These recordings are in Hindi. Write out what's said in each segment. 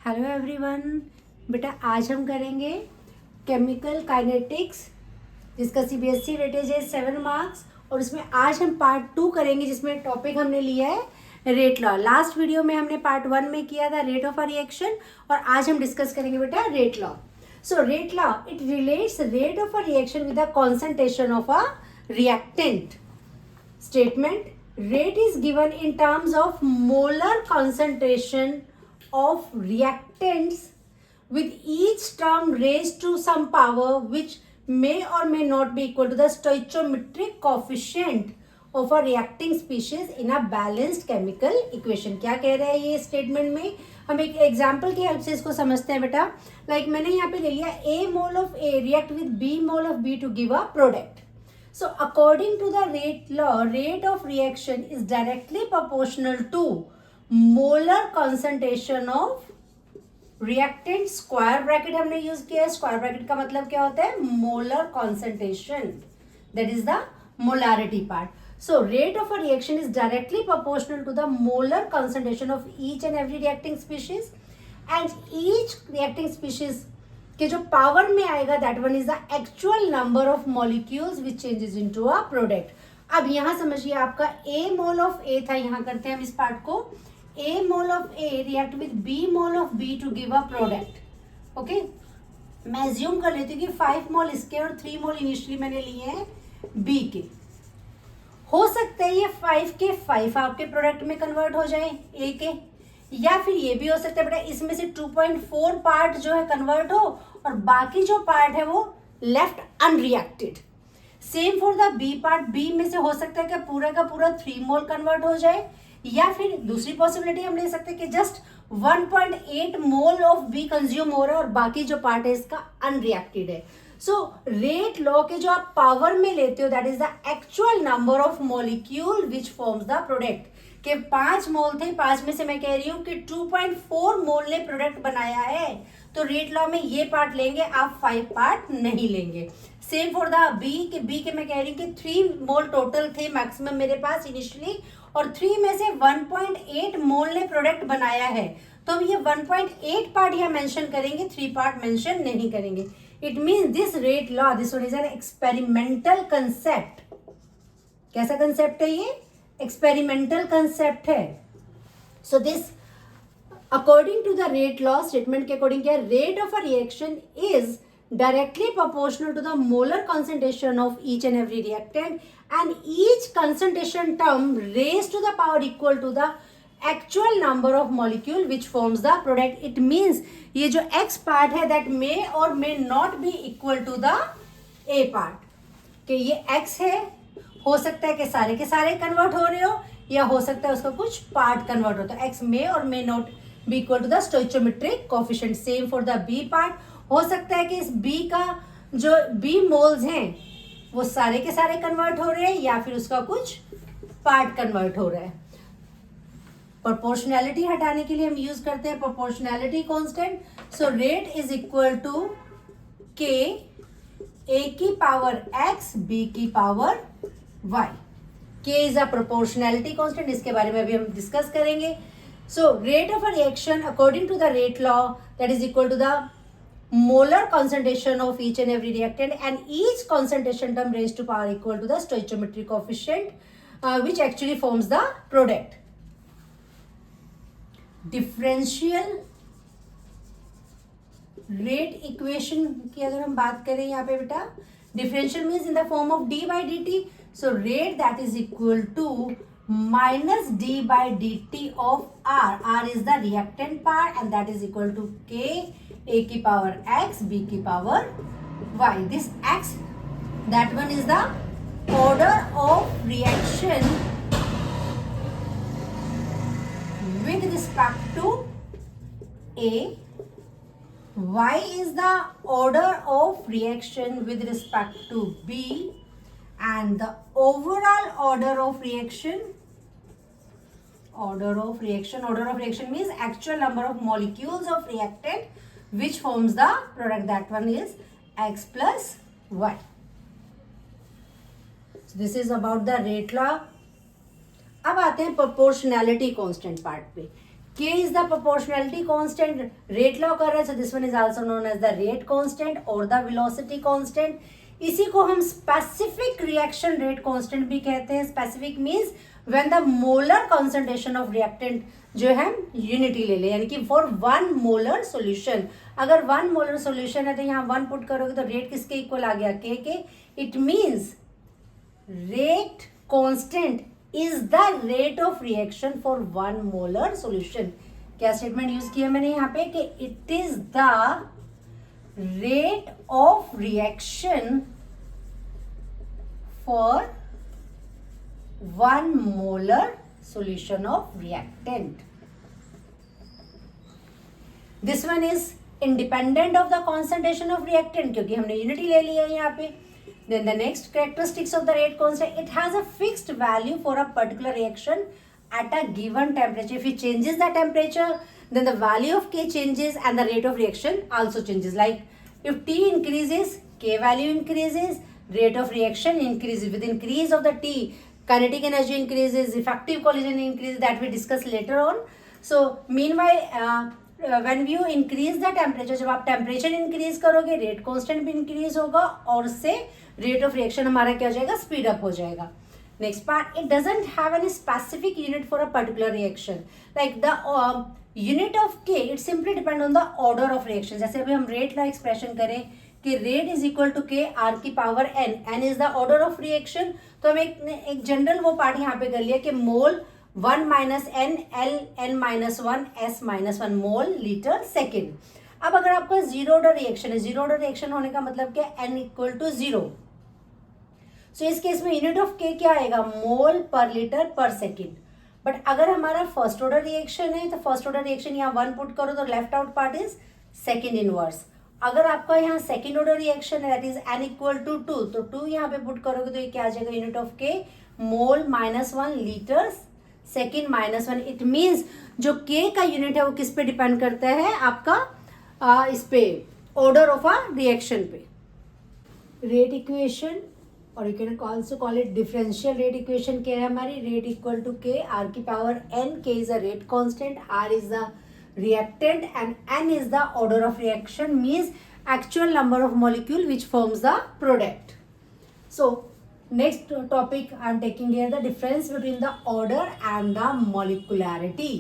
Hello everyone. बेटा आज हम करेंगे केमिकल काइनेटिक्स जिसका सीबीएसई वेटेज है 7 मार्क्स और उसमें आज हम पार्ट 2 करेंगे जिसमें टॉपिक हमने लिया है रेट लॉ। लास्ट वीडियो में हमने पार्ट 1 में किया था रेट ऑफ अ रिएक्शन और आज हम डिस्कस करेंगे बेटा rate law. So rate law it relates rate of a reaction with the concentration of a reactant. Statement: rate is given in terms of molar concentration of reactants with each term raised to some power which may or may not be equal to the stoichiometric coefficient of a reacting species in a balanced chemical equation। क्या कह रहा है ये स्टेटमेंट में? हम एक एग्जाम्पल की हेल्प से इसको समझते हैं बेटा। लाइक मैंने यहाँ पे ले लिया A mole of A react with B mole of B to give a product. So according to the rate law, rate of reaction is directly proportional to molar concentration of reactant। Square bracket हमने यूज किया है। स्क्वायर ब्रैकेट का मतलब क्या होता है? Molar concentration, that is the molarity part। So rate of a reaction is directly proportional to the molar concentration of each and every reacting species, and each reacting species कि जो पावर में आएगा that one is the actual number of molecules which changes into a product. अब यहाँ समझिए आपका ए मोल ऑफ ए था, यहाँ करते हैं हम इस पार्ट को। A mole of A react with B mole of B to give a product. Okay, मैं एज्यूम कर लेती हूँ कि 5 मोल इसके और 3 मोल इनिशियली मैंने लिए हैं बी के। हो सकता है ये 5 के 5 आपके प्रोडक्ट में कन्वर्ट हो जाए ए के, या फिर ये भी हो सकता है बेटा इसमें से 2.4 पार्ट जो है कन्वर्ट हो और बाकी जो पार्ट है वो left unreacted. Same for the B part, B में से हो सकता है कि पूरा का पूरा 3 मोल कन्वर्ट हो जाए, या फिर दूसरी पॉसिबिलिटी हम ले सकते हैं कि just 1.8 mole of B consume हो रहा है और बाकी जो पार्ट है इसका अनरिएक्टेड है। सो रेट लॉ के जो आप पावर में लेते हो that is the actual number of molecule which forms the product. के 5 मोल थे, 5 में से मैं कह रही हूँ कि 2.4 मोल ने प्रोडक्ट बनाया है, तो रेट लॉ में ये पार्ट लेंगे, आप 5 पार्ट नहीं लेंगे। सेम फॉर द बी के मैं कह रही हूँ कि 3 मोल टोटल थे मैक्सिमम मेरे पास इनिशियली, और 3 में से 1.8 मोल ने प्रोडक्ट बनाया है, तो हम ये 1.8 पार्ट यहाँ मेंशन करेंगे, 3 पार्ट मेंशन नहीं करेंगे। It means this rate law, this one is an experimental concept. कैसा कंसेप्ट है ये? एक्सपेरिमेंटल कंसेप्ट है। So this according to the rate law statement के अकॉर्डिंग क्या, rate of a reaction is directly proportional to the molar concentration of each and every reactant, and each concentration term raised to the power equal to the actual number of molecule which forms the product। it means ये जो x part है that may or may not be equal to the a part। कि ये x है, हो सकता है कि सारे के सारे कन्वर्ट हो रहे हो, या हो सकता है उसका कुछ पार्ट कन्वर्ट हो, तो x may or may not be equal to the stoichiometric coefficient। Same for the b part, हो सकता है कि इस b का जो b मोल्स हैं वो सारे के सारे कन्वर्ट हो रहे हैं, या फिर उसका कुछ पार्ट कन्वर्ट हो रहा है। प्रोपोर्शनैलिटी हटाने के लिए हम यूज करते हैं proportionality constant. So rate is equal to k a की पावर x b की power y। k is a proportionality constant, इसके बारे में अभी हम डिस्कस करेंगे। So rate of a reaction according to the rate law that is equal to the molar concentration of each and every reactant, and each concentration term raised to power equal to the stoichiometric coefficient which actually forms the product। differential rate equation की अगर हम बात करें यहाँ पे बेटा, differential means in the form of d by dt। so rate that is equal to minus d by dt of r is the reactant part, and that is equal to k a की पावर x b की power y। this x, that one is the order of reaction with respect to a, y is the order of reaction with respect to b, and the overall order of reaction means actual number of molecules of reactant which forms the product, that one is x plus y। so this is about the rate law। अब आते हैं प्रोपोर्शनैलिटी कांस्टेंट पार्ट पे। K is the proportionality constant. Rate law कर रहे हैं, so this one is also known as the rate constant or the velocity constant. इसी को हम specific reaction rate constant भी कहते हैं. Specific means when the molar concentration of reactant जो है यूनिटी ले ले, यानी कि फॉर 1 मोलर सोल्यूशन. अगर 1 मोलर सोल्यूशन है तो यहाँ 1 पुट करोगे तो रेट किसके इक्वल आ गया, K के. It means rate constant is the rate of reaction for 1 molar solution. क्या स्टेटमेंट यूज किया मैंने यहाँ पे कि it is the rate of reaction for 1 molar solution of reactant. This one is independent of the concentration of reactant क्योंकि हमने unity ले लिया है यहाँ पे. Then the next characteristics of the rate constant, it has a fixed value for a particular reaction at a given temperature. If it changes the temperature, then the value of K changes and the rate of reaction also changes. Like if T increases, K value increases, rate of reaction increases. With increase of the T, kinetic energy increases, effective collision increases, that we discuss later on. So meanwhile when you increase the temperature, जब आप temperature increase करोगे rate constant भी increase होगा और उससे rate of reaction हमारा क्या हो जाएगा, speed up हो जाएगा. Next part, it doesn't have any specific unit for a particular reaction. Like the unit of K, it simply depend on the order of reaction. जैसे अभी हम rate का expression करें कि rate is equal to k are की power n, n is the order of reaction. तो हम एक जनरल वो पार्ट यहाँ पे कर लिया कि mole 1 minus n, l n minus 1, s minus 1 mole litre second. अब अगर आपका जीरो ऑर्डर रिएक्शन है, जीरो ऑर्डर रिएक्शन होने का मतलब क्या, एन इक्वल टू 0. सो इस केस में यूनिट ऑफ के क्या आएगा, मोल पर लीटर पर सेकेंड. बट अगर हमारा फर्स्ट ऑर्डर रिएक्शन है तो फर्स्ट ऑर्डर रिएक्शन यहाँ 1 पुट करो तो left out part is second inverse. अगर आपका यहाँ सेकेंड ऑर्डर रिएक्शन है that is n equal to 2, तो 2 यहाँ पे पुट करोगे तो ये क्या आ जाएगा, यूनिट ऑफ के mole minus 1 litre second minus 1. It means जो के का यूनिट है वो किस पे डिपेंड करता है, आपका इस पे ऑर्डर ऑफ अ रिएक्शन पे. रेट इक्वेशन और you can also call it differential rate equation क्या है हमारी, rate equal to k are की power n. K is a rate constant, r is the reactant and n is the order of reaction, means actual number of molecule which forms the product. So next topic I am taking here, the difference between the order and the molecularity.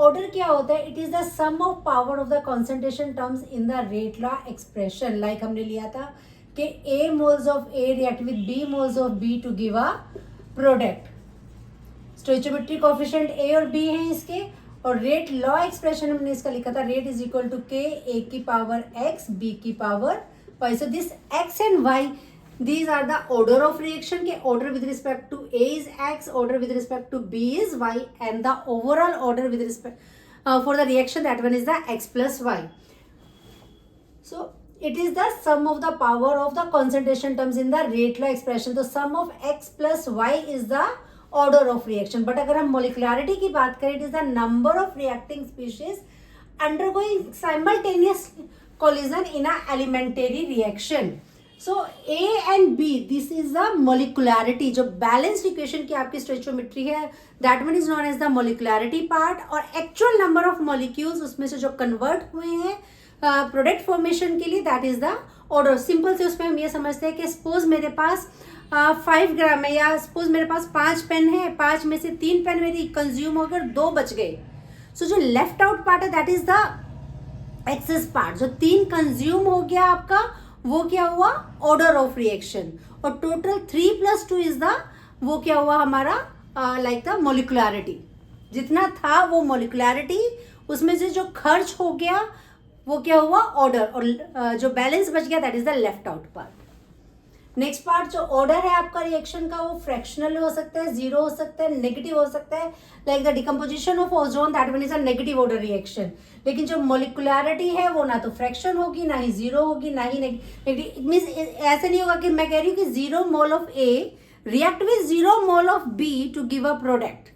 Order क्या होता है, it is the sum of power of the concentration terms in the rate law expression. Like हमने लिया था कि A moles of A react with B moles of B to give a product. Stoichiometric coefficient A और B हैं इसके, और रेट लॉ एक्सप्रेशन हमने इसका लिखा था, रेट इज इक्वल टू के ए की पावर एक्स बी की power Y. So this X and Y, these are the order of reaction के order with respect to A is X, order with respect to B is Y, and the overall order with respect for the reaction that one is the X plus Y. So it is the sum of the power of the concentration terms in the rate law expression. तो sum of x plus y is the order of reaction. But अगर हम molecularity की बात करें, it is the number of reacting species undergoing simultaneous collision in a elementary reaction. So A and B, this is the molecularity. जो balanced equation की आपकी stoichiometry है, that one is known as the molecularity part. और actual number of molecules उसमें से जो convert हुए हैं प्रोडक्ट फॉर्मेशन के लिए, that is the order. Simple से उसमें हम ये समझते हैं कि सपोज मेरे पास 5 ग्राम है, या सपोज मेरे पास 5 पेन है, 5 में से 3 पेन मेरी कंज्यूम होकर 2 बच गए. सो जो लेफ्ट आउट पार्ट है that is the excess part. जो 3 कंज्यूम हो गया आपका, वो क्या हुआ, ऑर्डर ऑफ रिएक्शन. और टोटल 3 + 2 इज द, वो क्या हुआ हमारा, लाइक द मोलिकुलरिटी. जितना था वो मोलिकुलरिटी, उसमें से जो खर्च हो गया वो क्या हुआ, ऑर्डर. और जो बैलेंस बच गया that is the left out part. Next part जो ऑर्डर है आपका रिएक्शन का, वो फ्रैक्शनल हो सकता है, जीरो हो सकता है, नेगेटिव हो सकता है. Like the decomposition of ozone, that one is a negative order reaction. लेकिन जो मोलिकुलरिटी है वो ना तो फ्रैक्शन होगी, ना ही जीरो होगी, ना ही नेगेटिव. इट मीन्स ऐसे नहीं होगा कि मैं कह रही हूँ कि 0 mole of A react with 0 mole of B to give a product.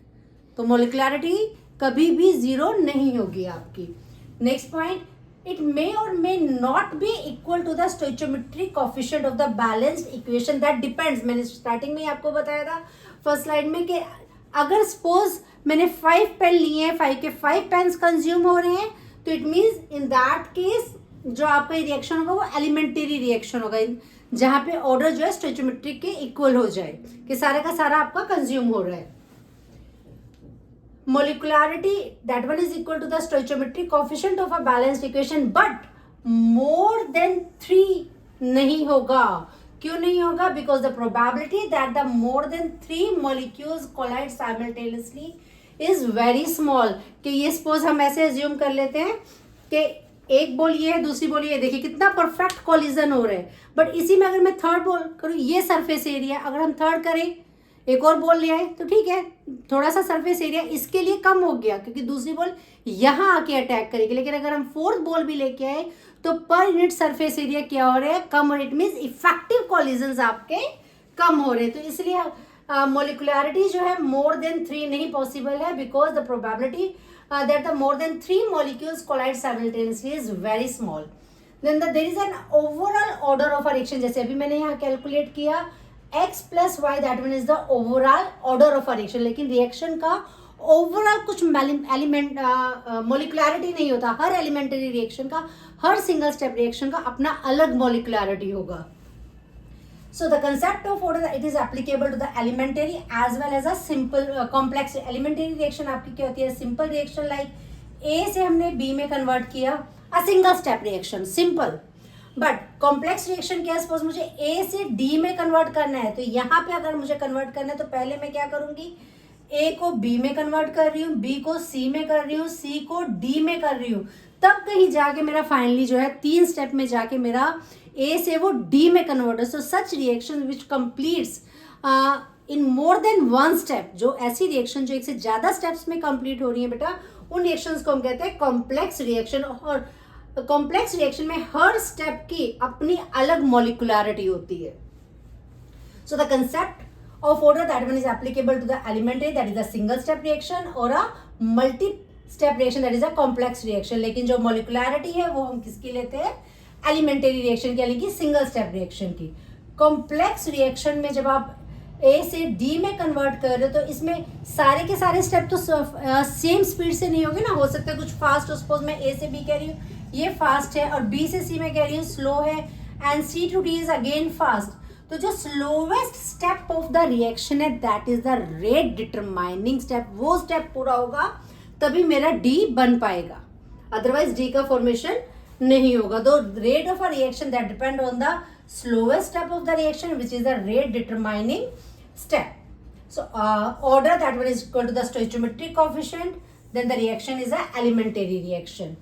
तो मोलिकुलरिटी कभी भी जीरो नहीं होगी आपकी. Next point, it may or may not be equal to the stoichiometric coefficient of the balanced equation. That depends. मैंने स्टार्टिंग में आपको बताया था फर्स्ट स्लाइड में कि अगर सपोज मैंने 5 पेन लिए हैं, 5 के 5 पेन्स कंज्यूम हो रहे हैं, तो it means in that case जो आपका रिएक्शन होगा वो एलिमेंटरी रिएक्शन होगा, जहां पे ऑर्डर जो है स्टोइचियोमेट्रिक के इक्वल हो जाए कि सारा का सारा आपका कंज्यूम हो रहा है। Molecularity that one is equal to the stoichiometric coefficient of a balanced equation, but more than 3 नहीं होगा। क्यों नहीं होगा? Because the probability that the more than 3 molecules collide simultaneously is very small. कि ये सपोज हम ऐसे एज्यूम कर लेते हैं कि एक बॉल ये है, दूसरी बॉल ये है, देखिए कितना परफेक्ट कोलिजन हो रहा है। बट इसी में अगर मैं थर्ड बॉल करूँ, ये सरफेस एरिया अगर हम थर्ड करें, एक और बॉल ले आए, तो ठीक है, थोड़ा सा सरफेस एरिया इसके लिए कम हो गया क्योंकि दूसरी बॉल यहाँ आके अटैक करेगी। लेकिन अगर हम फोर्थ बॉल भी लेके आए तो पर यूनिट सरफेस एरिया क्या हो रहा है? कम हो रहा है। इट मीन्स इफेक्टिव कोलिजन्स आपके कम हो रहे हैं। तो इसलिए मोलिकुलरिटी जो है मोर देन 3 नहीं पॉसिबल है, because the probability that the more than 3 molecules collide simultaneously is very small. Then there is an overall order of a reaction. जैसे अभी मैंने यहाँ कैलकुलेट किया x plus y, that one is the overall order of a reaction. लेकिन रिएक्शन का ओवरऑल कुछ एलिमेंट मोलिकुलरिटी नहीं होता। हर एलिमेंटरी रिएक्शन का, हर सिंगल स्टेप रिएक्शन का अपना अलग मोलिकुलरिटी होगा। So the concept of order, it is applicable to the elementary as well as a simple complex elementary reaction। आपकी क्या होती है? simple reaction like A से हमने B में convert किया, a single step reaction, simple। but complex reaction क्या है? suppose मुझे A से D में convert करना है, तो यहाँ पे अगर मुझे convert करना है तो पहले मैं क्या करूँगी? A को B में convert कर रही हूँ, B को C में कर रही हूँ, C को D में कर रही हूँ, तब कहीं जाके मेरा फाइनली जो है 3 स्टेप में जाके मेरा A से वो D में कन्वर्ट है। So such reaction which completes in more than 1 step, जो ऐसी रिएक्शन जो एक से ज्यादा स्टेप्स में कंप्लीट हो रही है बेटा, उन रिएक्शंस को हम कहते हैं कॉम्प्लेक्स रिएक्शन। और कॉम्प्लेक्स रिएक्शन में हर स्टेप की अपनी अलग मॉलिकुलरिटी होती है। So the concept of order, that one is applicable to the elementary, that is a single step reaction, और a multi step reaction, that is a complex reaction। लेकिन जो molecularity है वो हम किसकी लेते हैं? एलिमेंटरी रिएक्शन की, यानी कि सिंगल स्टेप रिएक्शन की। कॉम्प्लेक्स रिएक्शन में जब आप A से D में कन्वर्ट कर रहे हो तो इसमें सारे के सारे स्टेप तो सेम स्पीड से नहीं होंगे ना। हो सकता है कुछ फास्ट हो, सपोज मैं A से B कह रही हूँ, ये फास्ट है, और B से C में कह रही हूँ स्लो है, and C to D is again fast. तो जो slowest step of the reaction है that is the rate determining step. वो स्टेप पूरा होगा तभी मेरा D बन पाएगा, अदरवाइज D का फॉर्मेशन नहीं होगा। तो rate of a reaction that depend on the slowest step of the reaction which is the rate determining step. So order that one is equal to the stoichiometric coefficient, then the reaction is a elementary reaction.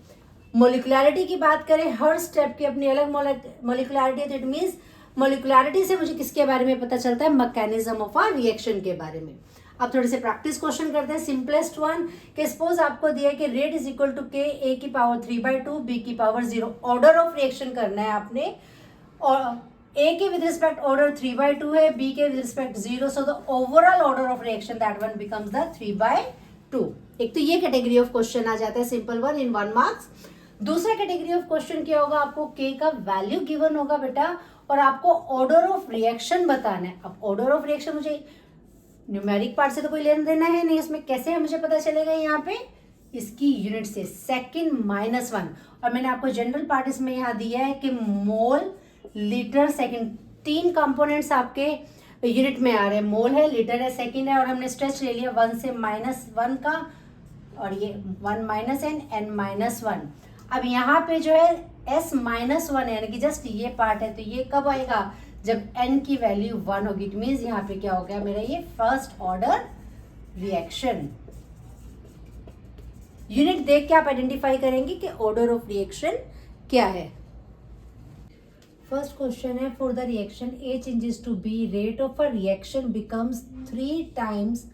Molecularity की बात करें, हर स्टेप की अपनी अलग मोलिकुलरिटी है। तो इट मीन्स मोलिकुलरिटी से मुझे किसके बारे में पता चलता है? मैकेनिज्म ऑफ अ रिएक्शन के बारे में। अब थोड़े से प्रैक्टिस क्वेश्चन करते हैं। सिंपलेस्ट वन कि सपोज आपको दिया है कि रेट इज इक्वल टू के ए की पावर 3/2 बी की पावर 0। ऑर्डर ऑफ रिएक्शन करना है आपने, और ए के विद रिस्पेक्ट ऑर्डर 3/2 है, बी के with respect 0। So the overall order of reaction that one becomes the 3/2। एक तो ये कैटेगरी ऑफ क्वेश्चन आ जाता है, सिंपल वन इन 1 मार्क्स। दूसरा कैटेगरी ऑफ क्वेश्चन क्या होगा? आपको के का वैल्यू गिवन होगा बेटा, और आपको ऑर्डर ऑफ रिएक्शन बताना है। अब ऑर्डर ऑफ रिएक्शन मुझे न्यूमेरिक पार्ट से तो कोई लेना देना है नहीं, इसमें कैसे है मुझे पता चलेगा? यहाँ पे इसकी यूनिट से सेकंड -1, और मैंने आपको जनरल पार्ट इसमें यहाँ दिया है कि मोल, लीटर, सेकंड, 3 कंपोनेंट्स आपके यूनिट में आ रहे हैं। मोल है, लीटर है, सेकंड है, और हमने स्ट्रेच ले लिया 1 से -1 का, और ये 1 - n -1। अब यहाँ पे जो है s -1 है, यानी कि जस्ट ये पार्ट है। तो ये कब आएगा? जब n की वैल्यू 1 होगी। इट मीन्स यहाँ पे क्या हो गया मेरा? ये फर्स्ट ऑर्डर रिएक्शन। यूनिट देख के आप आइडेंटिफाई करेंगे कि ऑर्डर ऑफ रिएक्शन क्या है। फर्स्ट क्वेश्चन है, for the reaction A changes to B, rate of a reaction becomes 3 times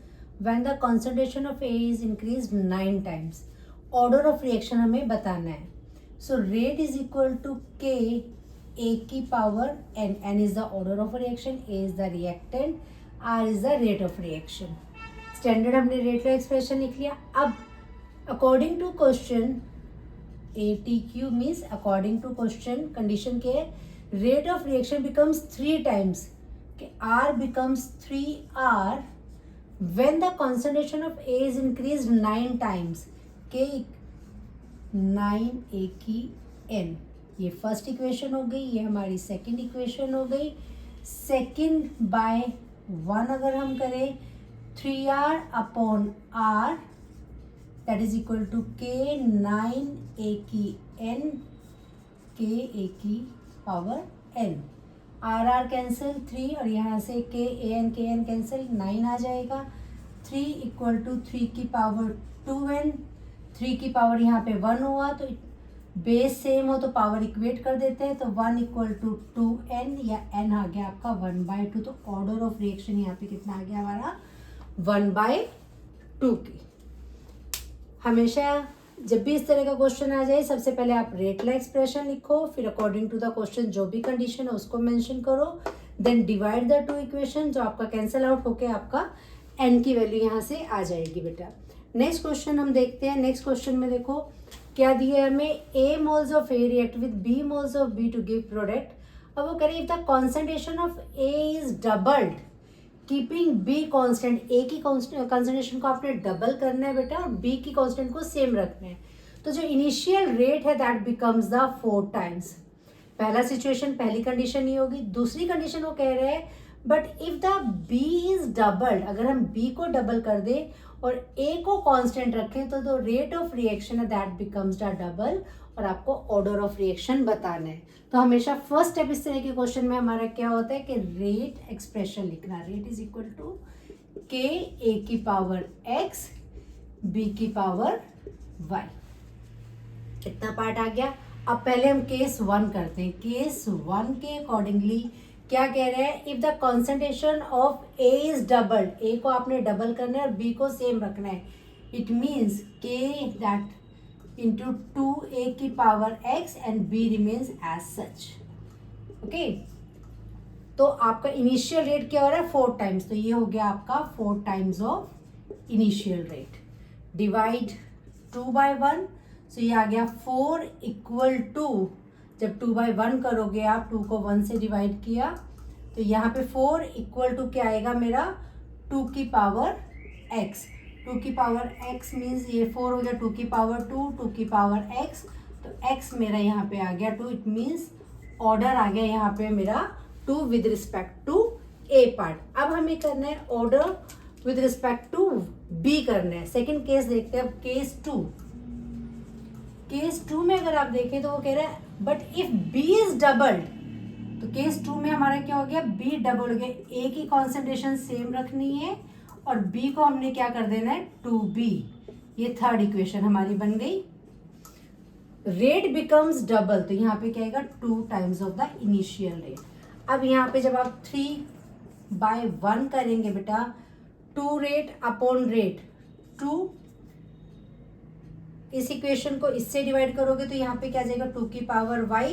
when the concentration of A is increased 9 times। Order of reaction हमें बताना है। So rate is equal to k A की power n। n is the order of a reaction, A is the reactant, R is the rate of reaction। Standard हमने रेट का एक्सप्रेशन लिख लिया। अब according to question ATQ means according to question condition के rate of reaction becomes 3 times, कि R becomes 3R when the concentration of A is increase 9 times, के 9 ए की एन, ये फर्स्ट इक्वेशन हो गई, ये हमारी सेकंड इक्वेशन हो गई। सेकंड बाय 1 अगर हम करें 3r upon r that is equal to k 9 a की एन, के ए की power n, r r cancel 3 और यहाँ से के एन कैंसिल 9 आ जाएगा। 3 इक्वल टू 3 की पावर 2n, 3 की पावर यहाँ पे 1 हुआ तो बेस सेम हो तो पावर इक्वेट कर देते हैं, तो 1 इक्वल टू 2n या n आ गया आपका 1/2। तो ऑर्डर ऑफ रिएक्शन यहाँ पे कितना आ गया हमारा 1/2 की। हमेशा जब भी इस तरह का क्वेश्चन आ जाए सबसे पहले आप रेट ला एक्सप्रेशन लिखो, फिर अकॉर्डिंग टू द क्वेश्चन जो भी कंडीशन है उसको मेंशन करो, then divide the two equation, जो आपका कैंसिल आउट होके आपका एन की वैल्यू यहाँ से आ जाएगी बेटा। नेक्स्ट क्वेश्चन हम देखते हैं। नेक्स्ट क्वेश्चन में देखो क्या दिया है हमें, A moles of A react with B moles of B to give product. अब वो कह रहे if the concentration of A is doubled keeping B constant, A की कॉन्सेंट्रेशन को आपने डबल करना है बेटा और बी की कांस्टेंट को सेम रखना है, तो जो इनिशियल रेट है दैट बिकम्स द 4 टाइम्स। पहला सिचुएशन, पहली कंडीशन ये होगी। दूसरी कंडीशन वो कह रहे हैं but if the B is doubled, अगर हम बी को डबल कर दे और ए को कांस्टेंट रखें तो द रेट ऑफ रिएक्शन है दैट बिकम्स द डबल, और आपको ऑर्डर ऑफ रिएक्शन बताना है। तो हमेशा फर्स्ट स्टेप इस तरह के क्वेश्चन में हमारा क्या होता है कि रेट एक्सप्रेशन लिखना, रेट इज इक्वल टू के ए की पावर एक्स बी की पावर वाई। इतना पार्ट आ गया। अब पहले हम केस 1 करते हैं। केस 1 के अकॉर्डिंगली क्या कह रहे हैं, if the concentration of A is doubled, A को आपने डबल करना है और बी को सेम रखना है, it means k that into 2a की power x and b remains as such. Okay, तो आपका इनिशियल रेट क्या हो रहा है 4 टाइम्स, तो ये हो गया आपका 4 times of initial rate. Divide 2/1, सो ये आ गया 4 इक्वल टू, जब 2/1 करोगे आप, 2 को 1 से डिवाइड किया तो यहाँ पे 4 इक्वल टू क्या आएगा मेरा 2 की पावर x। 2 की पावर x मीन्स ये 4 हो गया 2 की पावर 2, 2 की पावर x, तो x मेरा यहाँ पे आ गया 2, इट मीन्स ऑर्डर आ गया यहाँ पे मेरा 2 with respect to a part. अब हमें करना है order with respect to b करना है। सेकेंड केस देखते हैं। अब केस 2, केस 2 में अगर आप देखें तो वो कह रहा है but if b is doubled, तो केस 2 में हमारा क्या हो गया b डबल हो गया, a की कॉन्सेंट्रेशन सेम रखनी है और b को हमने क्या कर देना है 2b, ये थर्ड इक्वेशन हमारी बन गई। रेट बिकम्स डबल, तो यहाँ पे क्या आएगा 2 times of the initial rate. अब यहाँ पे जब आप 3/1 करेंगे बेटा, 2 रेट अपॉन रेट 2, इस इक्वेशन को इससे डिवाइड करोगे तो यहाँ पे क्या जाएगा 2 की पावर y,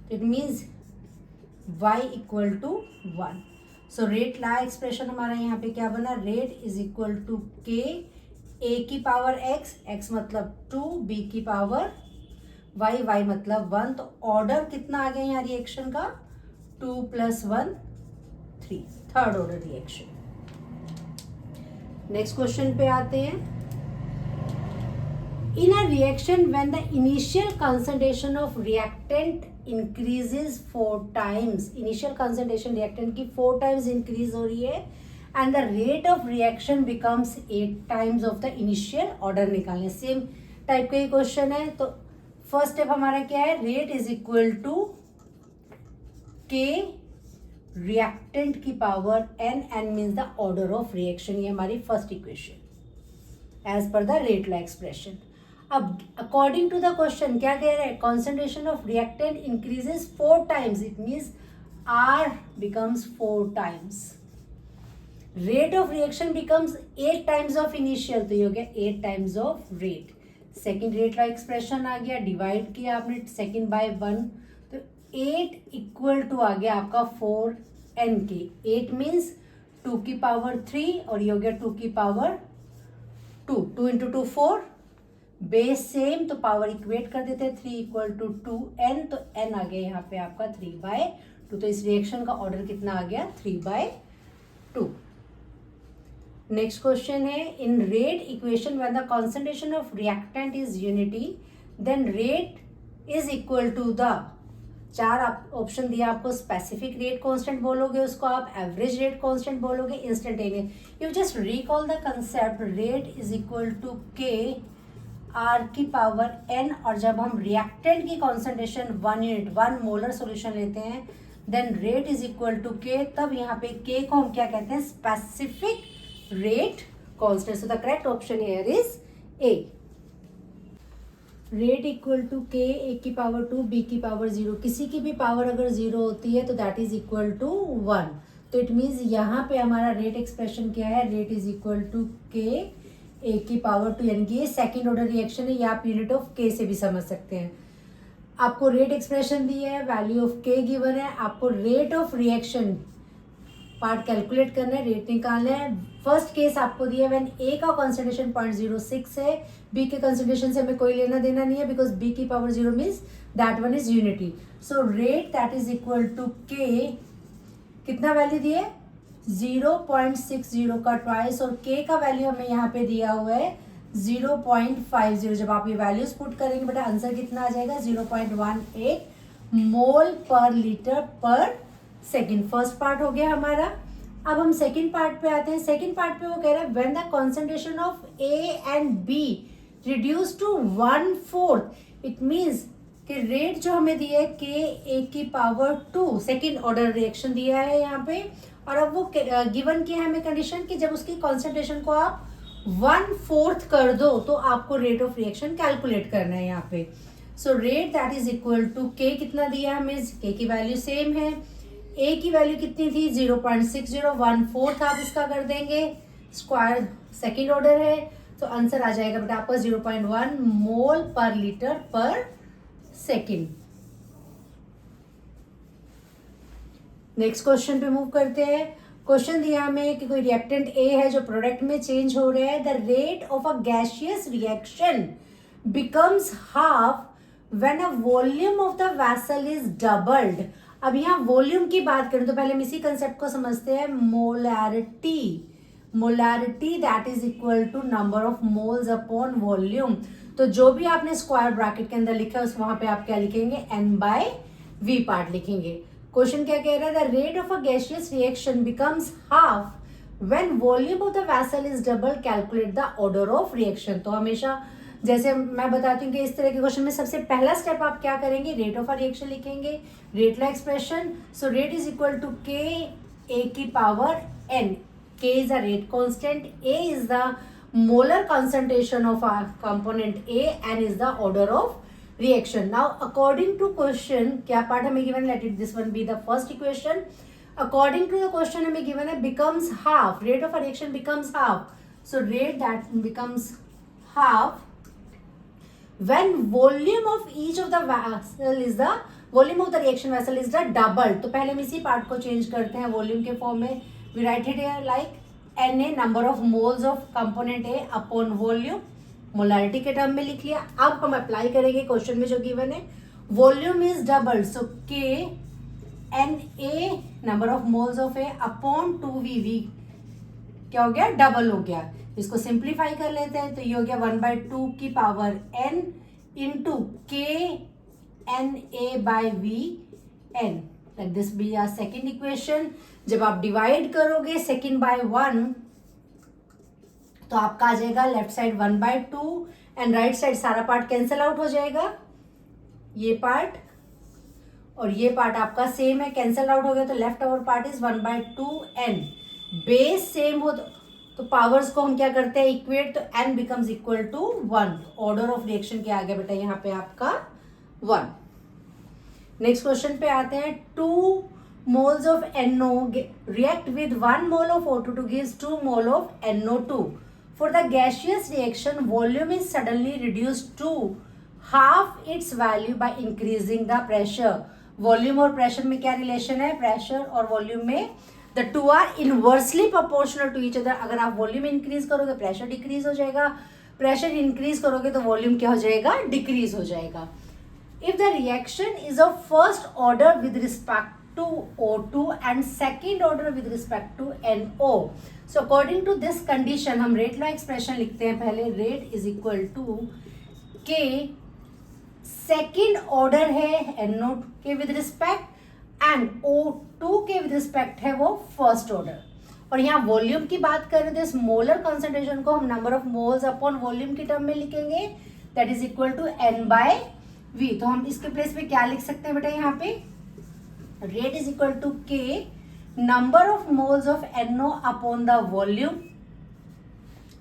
तो it means y equal to 1। So rate law expression हमारा यहाँ पे क्या बना, रेट इज इक्वल टू के ए की पावर x, x मतलब 2, b की पावर y, y मतलब 1, तो ऑर्डर कितना आ गया यहाँ रिएक्शन का 2 + 1 3, third order reaction. Next question पे आते हैं। In a reaction when the initial concentration of reactant increases 4 times, initial concentration reactant की 4 times increase हो रही है and the rate of reaction becomes 8 times of the initial, order निकालने सेम टाइप का ही क्वेश्चन है। तो फर्स्ट स्टेप हमारा क्या है, rate is equal to k reactant की power n, n means the order of reaction, ये हमारी first equation as per the rate law expression. अब अकॉर्डिंग टू द क्वेश्चन क्या कह रहे हैं, concentration of reactant increases 4 times, it means R becomes 4 times, rate of reaction becomes 8 times of initial, तो ये हो गया 8 times of rate. Second rate का एक्सप्रेशन आ गया, डिवाइड किया आपने सेकेंड बाय 1, तो 8 इक्वल टू आ गया आपका 4n के, 8 मीन्स 2 की पावर 3 और ये हो गया 2 की पावर 2, 2 इंटू 2 4, बेस सेम तो पावर इक्वेट कर देते हैं, 3 इक्वल टू 2n, तो n आ गया यहाँ पे आपका 3/2, तो इस रिएक्शन का ऑर्डर कितना आ गया 3/2। नेक्स्ट क्वेश्चन है, in rate equation when the concentration of reactant is unity then rate is equal to the, चार ऑप्शन दिया आपको, स्पेसिफिक रेट कांस्टेंट बोलोगे उसको आप, एवरेज रेट कांस्टेंट बोलोगे, instantaneous. You just recall the concept, rate is equal to k are की पावर एन, और जब हम रिएक्टेंट की कॉन्सेंट्रेशन 1 यूनिट 1 मोलर सॉल्यूशन लेते हैं then rate is equal to k, तब यहाँ पे के को हम क्या कहते हैं, specific rate constant. So the correct option here is A. Rate equal to के, ए की पावर 2 बी की पावर 0, किसी की भी पावर अगर 0 होती है तो दैट इज इक्वल टू 1. तो इट मीन्स यहाँ पे हमारा रेट एक्सप्रेशन क्या है, रेट इज इक्वल टू के ए की पावर 2, यानी कि ये सेकेंड ऑर्डर रिएक्शन है, या आप यूनिट ऑफ के से भी समझ सकते हैं. आपको रेट एक्सप्रेशन दी है, वैल्यू ऑफ के गिवन है, आपको rate of reaction part calculate करना है, रेट निकालना है. फर्स्ट केस आपको दिया व्हेन ए का कॉन्सेंट्रेशन 0.06 है, बी के कॉन्सेंट्रेशन से हमें कोई लेना देना नहीं है बिकॉज बी की power 0 means that one is unity. So rate that is equal to k, कितना वैल्यू दिए 0.60 का ट्वाइस, और के का वैल्यू हमें यहाँ पे दिया हुआ है 0.50. जब आप ये वैल्यूज पुट करेंगे बेटा आंसर कितना आ जाएगा, 0.18 मोल पर लीटर पर सेकेंड. फर्स्ट पार्ट हो गया हमारा. अब हम सेकेंड पार्ट पे आते हैं. सेकेंड पार्ट पे वो कह रहा है when the concentration of A and B reduce to 1/4, it means कि रेट जो हमें दिया है के ए की पावर 2, सेकेंड ऑर्डर रिएक्शन दिया है यहाँ पे, और अब वो गिवन किया है हमें कंडीशन कि जब उसकी कॉन्सेंट्रेशन को आप 1/4 कर दो तो आपको रेट ऑफ रिएक्शन कैलकुलेट करना है यहाँ पे. So rate that is equal to k, कितना दिया हमें, के की वैल्यू सेम है, ए की वैल्यू कितनी थी 0.60, 1/4 आप इसका कर देंगे, स्क्वायर सेकेंड ऑर्डर है, तो आंसर आ जाएगा बेटा आपका 0.1 मोल पर लीटर पर सेकेंड. नेक्स्ट क्वेश्चन पे मूव करते हैं. क्वेश्चन दिया हमें कि कोई रिएक्टेंट ए है जो प्रोडक्ट में चेंज हो रहा है. The rate of a gaseous reaction becomes half when a volume of the vessel is doubled. अब यहाँ वॉल्यूम की बात करें तो पहले हम इसी कंसेप्ट को समझते हैं. Molarity that is equal to number of moles upon volume. तो जो भी आपने स्क्वायर ब्रैकेट के अंदर लिखा है उस वहां पे आप क्या लिखेंगे, N/V पार्ट लिखेंगे. क्वेश्चन क्या कह रहा है, the rate of a gaseous reaction becomes half when volume of the vessel is double, calculate the order of reaction. तो हमेशा जैसे मैं बताती हूँ कि इस तरह के क्वेश्चन में सबसे पहला स्टेप आप क्या करेंगे, रेट ऑफ अ रिएक्शन लिखेंगे, rate law expression. So rate is equal to के ए की power n. K is a rate constant, A is the molar concentration of a component A, and is the order of reaction. Now according to question, क्या पार्ट हमें given, let it this one be the first equation. According to the question हमें given है becomes half, rate of a reaction becomes half. So rate that becomes half when volume of each of the vessel is the volume of the reaction vessel is the double. तो पहले हम इसी पार्ट को चेंज करते हैं वॉल्यूम के फॉर्म में. we write it here like Na number of moles of component A upon volume, molarity के टर्म में लिख लिया. अब हम अप्लाई करेंगे क्वेश्चन में जो गिवन है, वॉल्यूम इज डबल, सो के Na number of moles of A upon 2VV क्या हो गया, डबल हो गया. इसको सिंप्लीफाई कर लेते हैं तो ये हो गया 1/2 की power n into k Na/VN. Let this be our second equation. जब आप डिवाइड करोगे सेकेंड बाय 1 तो आपका आ जाएगा left side 1/2 and right side सारा पार्ट कैंसिल आउट हो जाएगा. ये पार्ट और ये पार्ट आपका सेम है, कैंसिल आउट हो गया तो left over part is 1/2 n. Base same हो तो पावर्स को हम क्या करते हैं, इक्वेट, तो n becomes equal to 1. Order of reaction क्या आ गया बेटा यहाँ पे आपका 1. नेक्स्ट क्वेश्चन पे आते हैं. 2 moles of NO react with 1 mole of O2 to gives 2 mole of NO2. For the gaseous reaction, volume is suddenly reduced to half its value by increasing the pressure. Volume और pressure में क्या relation है, pressure और volume में the two are inversely proportional to each other. अगर आप volume increase करोगे pressure decrease हो जाएगा, pressure increase करोगे तो volume क्या हो जाएगा, decrease हो जाएगा. If the reaction is of first order with respect to O2 and second order with respect to NO. So according to this condition हम रेट लॉ एक्सप्रेशन लिखते हैं पहले. Rate is equal to K second order है NO के विद रिस्पेक्ट एंड O2 के विद रिस्पेक्ट है वो फर्स्ट ऑर्डर. और यहाँ वॉल्यूम की बात कर रहे थे, इस मोलर कॉन्सेंट्रेशन को हम number of moles upon volume की टर्म में लिखेंगे, that is equal to N/V. तो हम इसके प्लेस पे क्या लिख सकते हैं बेटा, यहाँ पे rate is equal to K number of moles of NO upon the volume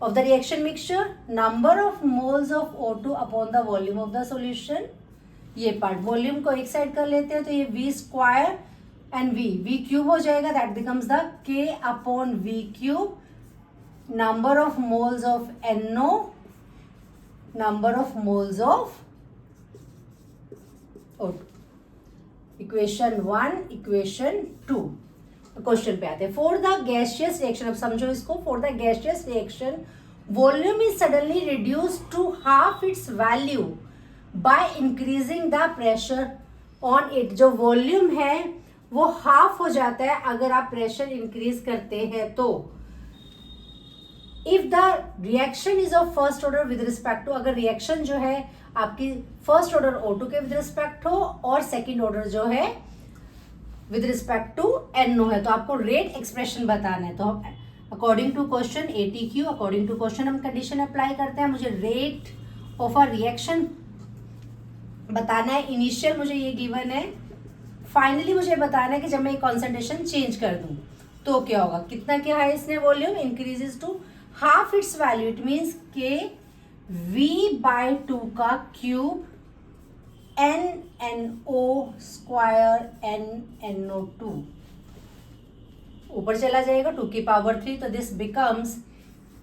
of the reaction mixture, number of moles of O2 upon the volume of the solution. ये पार्ट वॉल्यूम को एक साइड कर लेते हैं तो ये V square and V cube हो जाएगा, that becomes the K upon V cube number of moles of NO number of moles of O2. Equation 1 equation 2. Question पे आते हैं. फॉर द गैसियस रिएक्शन, अब समझो इसको. For the gaseous reaction volume is suddenly reduce to half its value by increasing the pressure on it. जो वॉल्यूम है वो हाफ हो जाता है अगर आप प्रेशर इंक्रीज करते हैं तो. If the reaction is of first order with respect to, अगर रिएक्शन जो है आपकी फर्स्ट ऑर्डर O2 के विद रिस्पेक्ट हो और सेकेंड ऑर्डर जो है विद रिस्पेक्ट टू NO है, तो आपको रेट एक्सप्रेशन बताना है. तो according to question ATQ, according to question हम कंडीशन अप्लाई करते हैं. मुझे रेट ऑफ अ रिएक्शन बताना है. इनिशियल मुझे ये गिवन है, फाइनली मुझे बताना है कि जब मैं कॉन्सेंट्रेशन चेंज कर दूं तो क्या होगा. कितना क्या है इसने volume, increases to half its value, it means के V/2 का क्यूब NNO स्क्वायर NNO2 ऊपर चला जाएगा 2 की पावर 3. तो this becomes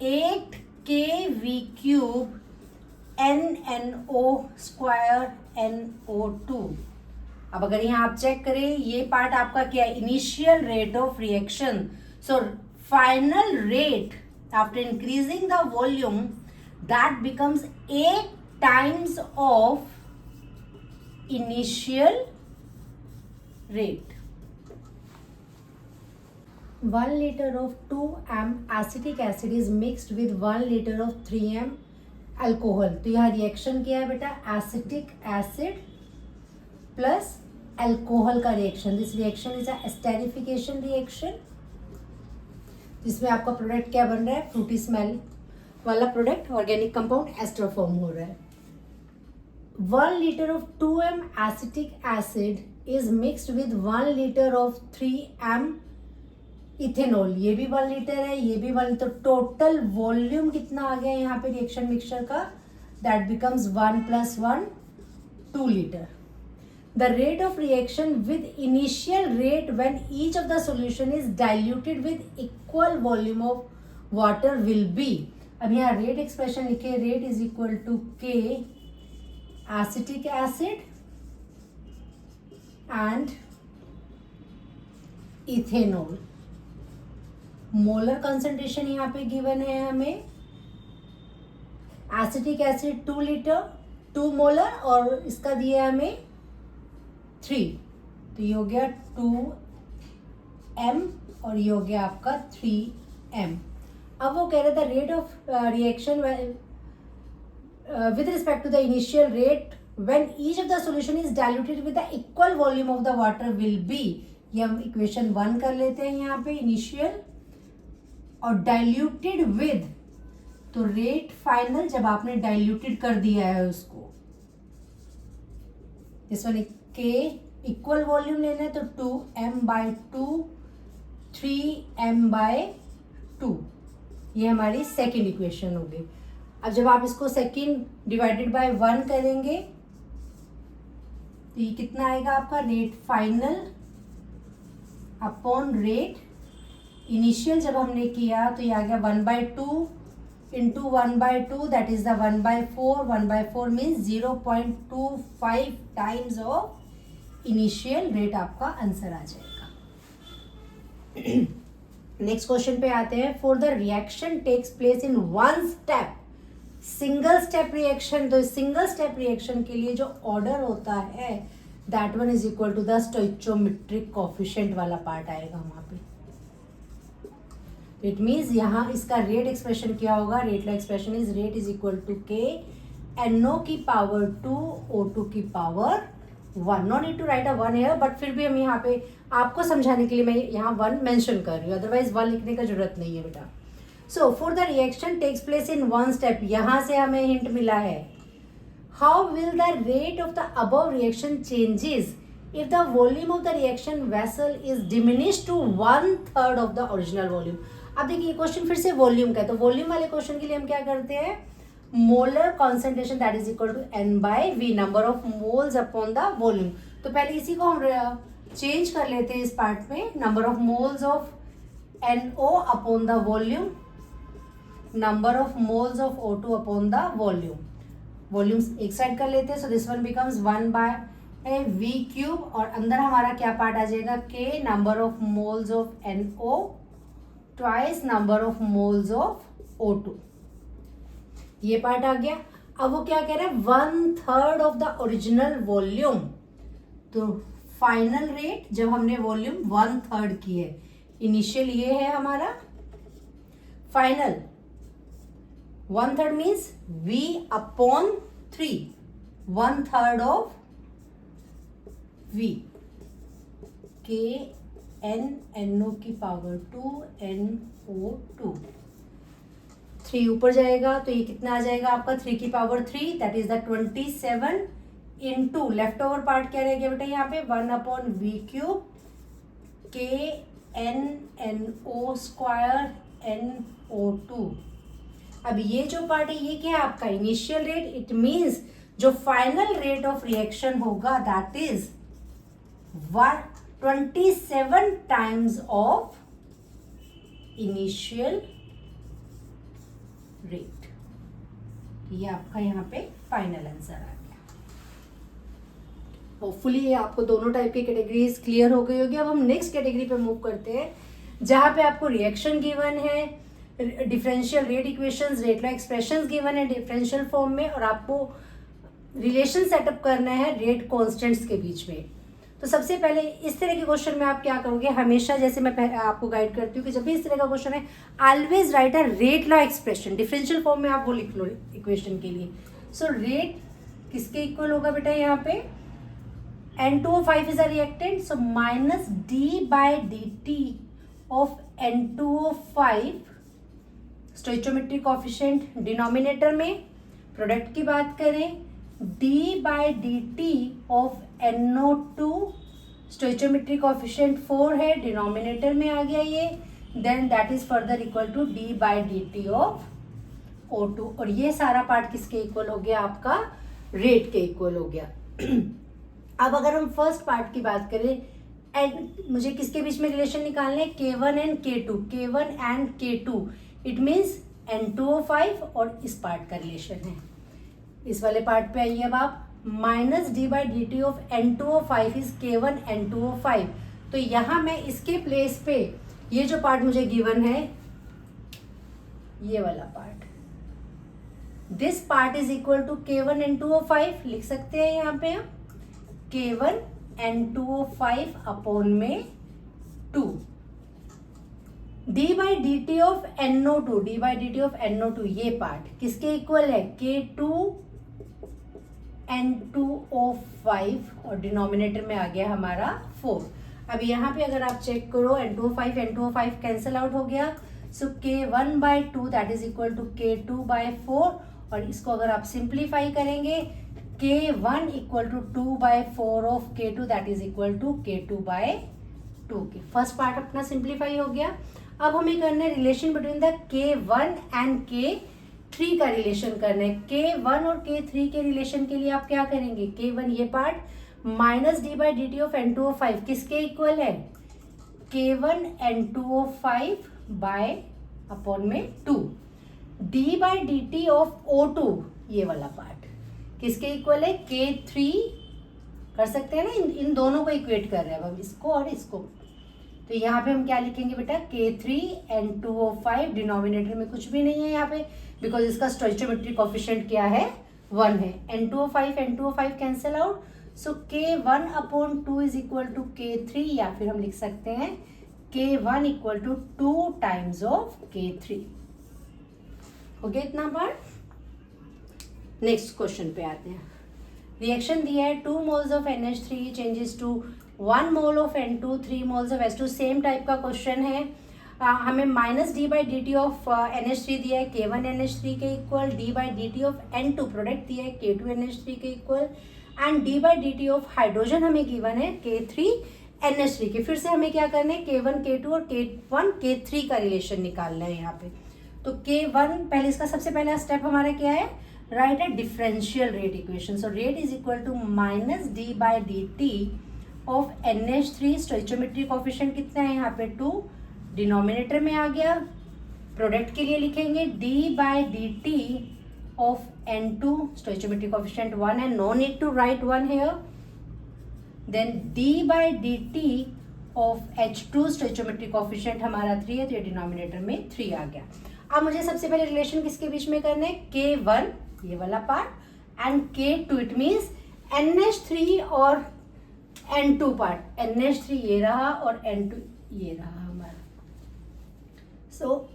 8kV cube NNO square NO2. अब अगर यहाँ आप चेक करें, ये पार्ट आपका क्या है, initial rate of reaction. So final rate after increasing the volume that becomes 8 times of initial rate. 1 liter of 2m acetic acid is mixed with 1 liter of 3m alcohol. तो यह रिएक्शन क्या है बेटा, एसिटिक एसिड प्लस अल्कोहल का reaction. This reaction is a esterification reaction जिसमें आपका प्रोडक्ट क्या बन रहा है, फ्रूटी स्मेल वाला product, organic compound ester form हो रहा है. 1 liter of 2m acetic acid is mixed with 1 liter of 3m ethanol. ये भी 1 लीटर है, ये भी 1 लीटर. टोटल वॉल्यूम कितना आ गया यहाँ पे रिएक्शन मिक्सचर का, that becomes 1 + 1 2 litre. The rate of reaction with initial rate when each of the solution is diluted with equal volume of water will be. अब यहाँ रेट एक्सप्रेशन लिखे, rate is equal to K acetic acid and ethanol. Molar concentration यहाँ पे गिवन है हमें. एसिटिक एसिड 2 लीटर 2 मोलर और इसका दिया है हमें 3, तो ये हो गया 2m और ये हो गया आपका 3m. अब वो कह रहे थे rate of reaction with respect to the initial rate when each of the solution is diluted with the equal volume of the water will be. ये हम इक्वेशन 1 कर लेते हैं यहाँ पे, इनिशियल और डाइल्यूटेड विद, तो रेट फाइनल जब आपने डाइल्यूटेड कर दिया है उसको. दिस वन के इक्वल वॉल्यूम लेना है तो 2m/2 3m/2. ये हमारी सेकेंड इक्वेशन होगी. अब जब आप इसको सेकेंड डिवाइडेड बाय 1 करेंगे तो ये कितना आएगा आपका, rate final upon rate initial जब हमने किया तो ये आ गया 1/2 into 1/2, that is the 1/4. 1/4 means 0.25 times of initial rate आपका आंसर आ जाएगा. नेक्स्ट क्वेश्चन पे आते हैं. For the reaction takes place in 1 step, single step reaction. तो सिंगल स्टेप रिएक्शन के लिए जो ऑर्डर होता है that one is equal to the stoichiometric coefficient वाला पार्ट आएगा वहां पे। इट मीन्स यहाँ इसका रेट एक्सप्रेशन क्या होगा, रेट का expression is rate is equal to k NO की पावर 2 O2 की power 1। No need to write a 1 here, but फिर भी हम यहाँ पे आपको समझाने के लिए मैं यहाँ 1 मेंशन कर रही हूँ, अदरवाइज 1 लिखने का जरूरत नहीं है बेटा। So for the reaction takes place in 1 step, यहाँ से हमें हिंट मिला है। How will the rate of the above reaction changes if the volume of the reaction vessel is diminished to 1/3 of the original volume. अब देखिए क्वेश्चन फिर से वॉल्यूम का है, तो वॉल्यूम वाले क्वेश्चन के लिए हम क्या करते हैं, molar concentration that is equal to N/V, number of moles upon the volume. तो पहले इसी को हम चेंज कर लेते हैं इस पार्ट में, number of moles of NO upon the volume, number of moles of O2 upon the volume. Volumes एक साइड कर लेते हैं, so this one becomes 1/V cube, और अंदर हमारा क्या पार्ट आ जाएगा, K number of moles of NO twice number of moles of O2। ये पार्ट आ गया। अब वो क्या कह रहा है, 1/3 ऑफ द ओरिजिनल वॉल्यूम। तो फाइनल रेट जब हमने वॉल्यूम 1/3 की है, इनिशियल ये है हमारा, final 1/3 means V upon 3, 1/3 of V, K NO की पावर 2 NO2। 3 ऊपर जाएगा तो ये कितना आ जाएगा आपका, 3 की power 3 that is the 27 into left over part क्या रह गया बेटा यहाँ पे, 1/V cube K NO square NO2। अब ये जो पार्ट है ये क्या है आपका, इनिशियल रेट। इट मीन्स जो फाइनल रेट ऑफ रिएक्शन होगा that is 27 times of initial rate. ये आपका यहाँ पे फाइनल आंसर आ गया। होपफुली ये आपको दोनों टाइप की कैटेगरीज क्लियर हो गई होगी। अब हम नेक्स्ट कैटेगरी पे मूव करते हैं, जहाँ पे आपको रिएक्शन गिवन है, differential rate equations, rate law expressions given है डिफरेंशियल फॉर्म में, और आपको रिलेशन सेटअप करना है रेट कॉन्स्टेंट्स के बीच में। तो सबसे पहले इस तरह के क्वेश्चन में आप क्या करोगे, हमेशा जैसे मैं आपको गाइड करती हूँ कि जब भी इस तरह का क्वेश्चन है, always right a rate law expression, differential form में आप वो लिख लो इक्वेशन के लिए। सो रेट किसके इक्वल होगा बेटा यहाँ पे, N2O5 is a reactant, so minus d/dt of N2O5 stoichiometric coefficient denominator में, प्रोडक्ट की बात करें d/dt ऑफ NO2 स्टोइचोमेट्रिक कोएफिशिएंट 4 है, डिनोमिनेटर में आ गया ये, then that is further equal to d/dt of O2, और ये सारा पार्ट किसके इक्वल हो गया आपका, रेट के इक्वल हो गया। अब अगर हम फर्स्ट पार्ट की बात करें, मुझे किसके बीच में रिलेशन निकालने हैं, K1 and K2, K1 and K2, it means N2O5 और इस पार्ट का रिलेशन है। इस वाले पार्ट पे आइए अब आप, minus d/dt of N2O5 is K1 N2O5। तो यहाँ मैं इसके प्लेस पे ये जो पार्ट मुझे गिवन है, ये वाला part, this part is equal to K1 N2O5 लिख सकते हैं यहाँ पे हम, K1 N2O5 अपॉन में 2, d/dt of NO2, d/dt of NO2 ये पार्ट किसके इक्वल है, K2 N2O5, और डिनोमिनेटर में आ गया हमारा 4। अब यहाँ पे अगर आप चेक करो, N2O5 कैंसिल आउट हो गया, so K1/2 that is equal to K2/4, और इसको अगर आप सिंप्लीफाई करेंगे, K1 equal to 2/4 of K2 that is equal to K2/2 के। फर्स्ट पार्ट अपना सिंप्लीफाई हो गया। अब हमें करना है relation between the K1 and K3 का रिलेशन करना है। K1 और K3 के रिलेशन के लिए आप क्या करेंगे, K1 ये part minus d/dt of N2O5 किसके इक्वल है, K1 N2O5 बाय अपॉन में 2, d/dt ऑफ O2 ये वाला पार्ट किसके इक्वल है, K3, कर सकते हैं ना, इन दोनों को इक्वेट कर रहे हैं अब हम, इसको और इसको। तो यहाँ पे हम क्या लिखेंगे बेटा, K3 N2O5, डिनोमिनेटर में कुछ भी नहीं है यहाँ पे, बिकॉज इसका स्टोइचोमेट्रिक कोएफिशिएंट क्या है, 1 है। N2O5 cancel out, so K1/2 is equal to K3, या फिर हम लिख सकते हैं K1 equal to 2 times of K3। हो गया इतना पार्ट। नेक्स्ट क्वेश्चन पे आते हैं। रिएक्शन दिया है 2 moles of NH3 changes to 1 mole of N2, 3 moles of H2। Same type का क्वेश्चन है। हमें -d/dt ऑफ NH3 दिया है K1 NH3 के equal, d/dt of N2 product दिया है K2 NH3 के equal, and d/dt of hydrogen हमें गिवन है K3 NH3 के। फिर से हमें क्या करना है, K1 K2 और K1 K3 का रिलेशन निकालना है यहाँ पे। तो K1 पहले, इसका सबसे पहला स्टेप हमारा क्या है, राइट है differential rate equation. So rate is equal to -d/dt of NH3, stoichiometric coefficient कितना है यहाँ पे 2, डिनोमिनेटर में आ गया। प्रोडक्ट के लिए लिखेंगे d/dt ऑफ N2, स्टोइचोमेट्रिक कोएफिशिएंट 1 है, no need to write 1 here. Then d/dt of H2, stoichiometric coefficient हमारा 3 है, तो ये डिनोमिनेटर में 3 आ गया। अब मुझे सबसे पहले रिलेशन किसके बीच में करना है, K1 ये वाला part and K2, it means NH3 और N2 पार्ट। NH3 ये रहा और N2 ये रहा हमारा। सो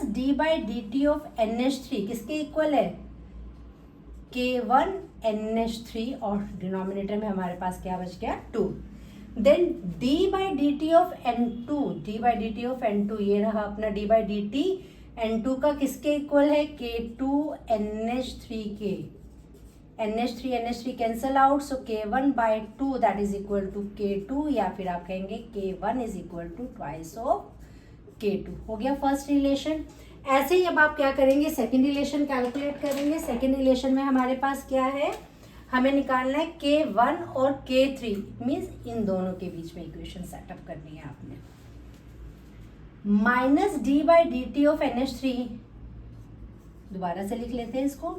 -d/dt ऑफ NH3 किसके इक्वल है, K1 NH3, और डिनोमिनेटर में हमारे पास क्या बच गया 2। Then d/dt of N2, d/dt of N2 ये रहा अपना d/dt N2 का किसके इक्वल है, K2 NH3 के। NH3 cancel out, so K1/2 that is equal to K2, या फिर आप कहेंगे K1 is equal to twice of K2। हो गया फर्स्ट रिलेशन। ऐसे ही अब आप क्या करेंगे, सेकेंड रिलेशन कैलकुलेट करेंगे। सेकेंड रिलेशन में हमारे पास क्या है, हमें निकालना है K1 और K3, मीन्स इन दोनों के बीच में इक्वेशन सेटअप करनी है आपने। -d/dt ऑफ NH3, दोबारा से लिख लेते हैं इसको,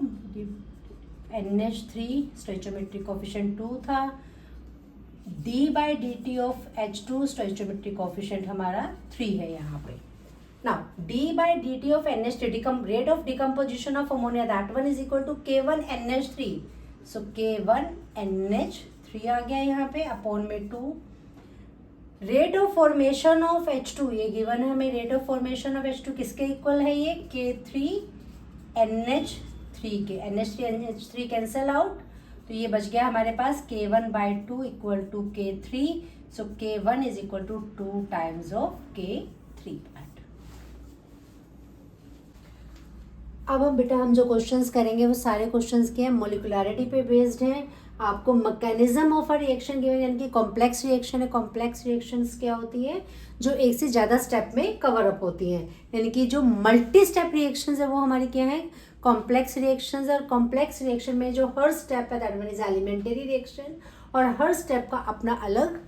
NH3 स्टोइचोमेट्रिक कोएफिशिएंट 2 था, d/dt of H2, stoichiometric coefficient हमारा 3 है यहाँ पे। Now d/dt of NH3, rate of decomposition of ammonia, that one is equal to K1 NH3, so K1 NH3 आ गया यहाँ पे अपॉन में 2। Rate of formation of H2 ये गिवन है हमें, rate of formation of H2 किसके इक्वल है, ये K3 NH3 के। NH3 कैंसल आउट, तो ये बच गया हमारे पास K1/2 equal to K3, so K1 is equal to 2 times of K3 part. अब हम बेटा हम जो क्वेश्चंस करेंगे वो सारे क्वेश्चंस के हैं मोलिकुलरिटी पे बेस्ड हैं। आपको mechanism of a reaction given, यानी कि कॉम्प्लेक्स रिएक्शन है। कॉम्प्लेक्स रिएक्शंस क्या होती है, जो एक से ज़्यादा स्टेप में कवर अप होती हैं, यानी कि जो मल्टी स्टेप रिएक्शंस है वो हमारी क्या है, कॉम्प्लेक्स रिएक्शंस। और कॉम्प्लेक्स रिएक्शन में जो हर स्टेप है that one is elementary reaction, और हर स्टेप का अपना अलग,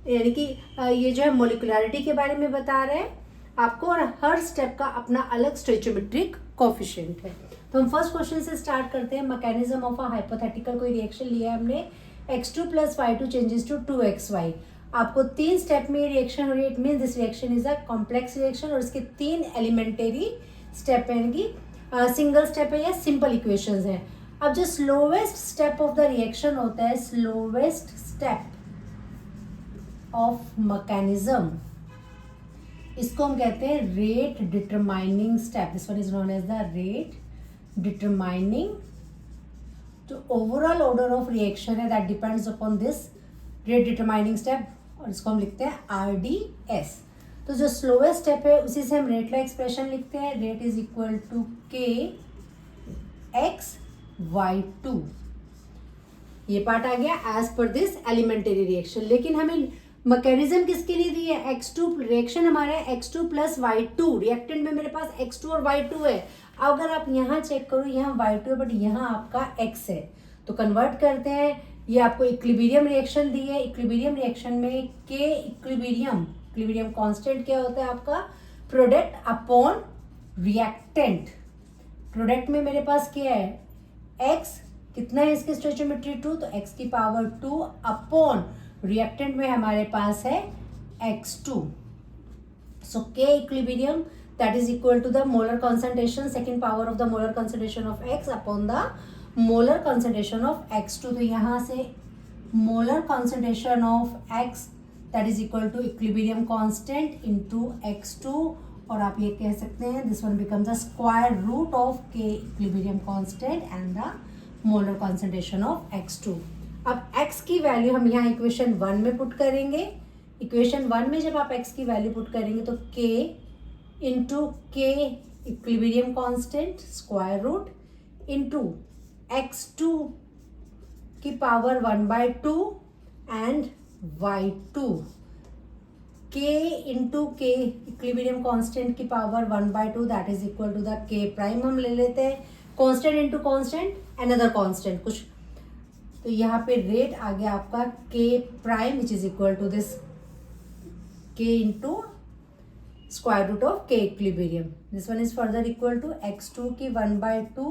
यानी कि ये जो है मोलिकुलरिटी के बारे में बता रहे हैं आपको, और हर स्टेप का अपना अलग स्टोइचोमेट्रिक कोएफिशिएंट है। तो हम फर्स्ट क्वेश्चन से स्टार्ट करते हैं। मैकेनिज्म ऑफ अ हाइपोथेटिकल कोई रिएक्शन लिया है हमने, x2 + y2 changes to 2xy। आपको 3 स्टेप में रिएक्शन हो रही है, it mean this reaction is a complex reaction, और इसके 3 एलिमेंटरी स्टेप है, यानी कि सिंगल स्टेप है या सिंपल इक्वेशंस हैं। अब जो slowest step of the reaction होता है, स्लोवेस्ट स्टेप ऑफ मैकेनिज्म, इसको हम कहते हैं rate determining step. This one is known as the rate determining. जो ओवरऑल ऑर्डर ऑफ रिएक्शन है that depends upon this rate determining step, और इसको हम लिखते हैं RDS। तो जो स्लोवेस्ट स्टेप है उसी से हम रेट ला एक्सप्रेशन लिखते हैं, rate is equal to KXY2। ये पार्ट आ गया as per this elementary reaction. लेकिन हमें मैकेनिज्म किसके लिए दी है, X2 रिएक्शन हमारा है X2 + Y2, रिएक्टेंट में मेरे पास X2 और Y2 है। अगर आप यहाँ चेक करो, यहाँ Y2 है बट यहाँ आपका X है, तो कन्वर्ट करते हैं। ये आपको इक्विलिब्रियम रिएक्शन दी है। इक्विलिब्रियम रिएक्शन में K इक्विलिब्रियम कांस्टेंट क्या होता है आपका, प्रोडक्ट अपॉन रिएक्टेंट। प्रोडक्ट में मेरे पास क्या है, X कितना है इसकी स्टोइचोमेट्री 2, तो X की पावर 2 अपॉन रिएक्टेंट में हमारे पास है X2। So K equilibrium that is equal to the molar concentration second power of the molar concentration of x upon the molar concentration of x2। तो यहाँ से molar concentration of x that is equal to equilibrium constant into x2, और आप ये कह सकते हैं this one becomes the square root of k equilibrium constant and the molar concentration of x2। अब x की वैल्यू हम यहाँ इक्वेशन 1 में पुट करेंगे। इक्वेशन 1 में जब आप x की वैल्यू पुट करेंगे तो k into k equilibrium constant square root into x2 की power 1/2 and y2 k into k equilibrium constant की power 1/2 that is equal to the k prime हम ले लेते हैं, constant into constant another constant कुछ, तो यहाँ पे रेट आ गया आपका k prime which is equal to this k into square root of k equilibrium. This one is further equal to x2 की 1/2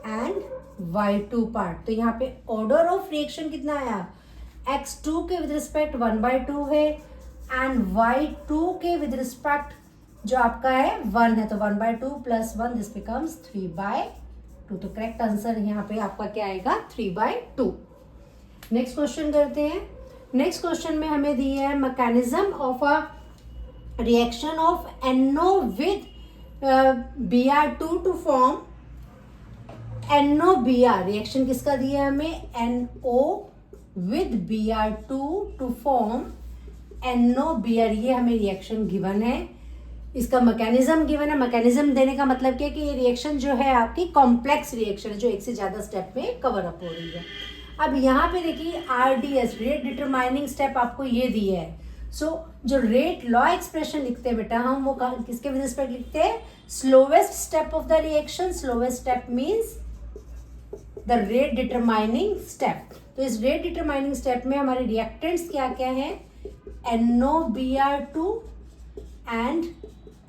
एंड y2 पार्ट। तो यहाँ पे ऑर्डर ऑफ रिएक्शन कितना आया, x2 के विद रिस्पेक्ट 1/2 है एंड y2 के विद रिस्पेक्ट जो आपका है 1 है, तो 1/2 प्लस 1 दिस बिकम्स 3/2। तो करेक्ट आंसर यहाँ पे आपका क्या आएगा 3/2। नेक्स्ट क्वेश्चन करते हैं। नेक्स्ट क्वेश्चन में हमें दी है mechanism of a reaction of NO with Br2 to form NOBr। Reaction किसका दिया है हमें, NO with Br2 to form NOBr। ये हमें रिएक्शन गिवन है, इसका मैकेनिज्म गिवन है। मैकेनिज्म देने का मतलब क्या है कि ये रिएक्शन जो है आपकी कॉम्प्लेक्स रिएक्शन है जो एक से ज़्यादा स्टेप में कवर अप हो रही है। अब यहाँ पे देखिए RDS रेट डिटरमाइनिंग स्टेप आपको ये दिया है। सो जो रेट लॉ एक्सप्रेशन लिखते हैं बेटा हम वो किसके विद रिस्पेक्ट लिखते हैं, slowest step of the reaction. Slowest step means the rate determining step. तो इस रेट डिटरमाइनिंग स्टेप में हमारे रिएक्टेंट्स क्या क्या हैं, NOBr2 एंड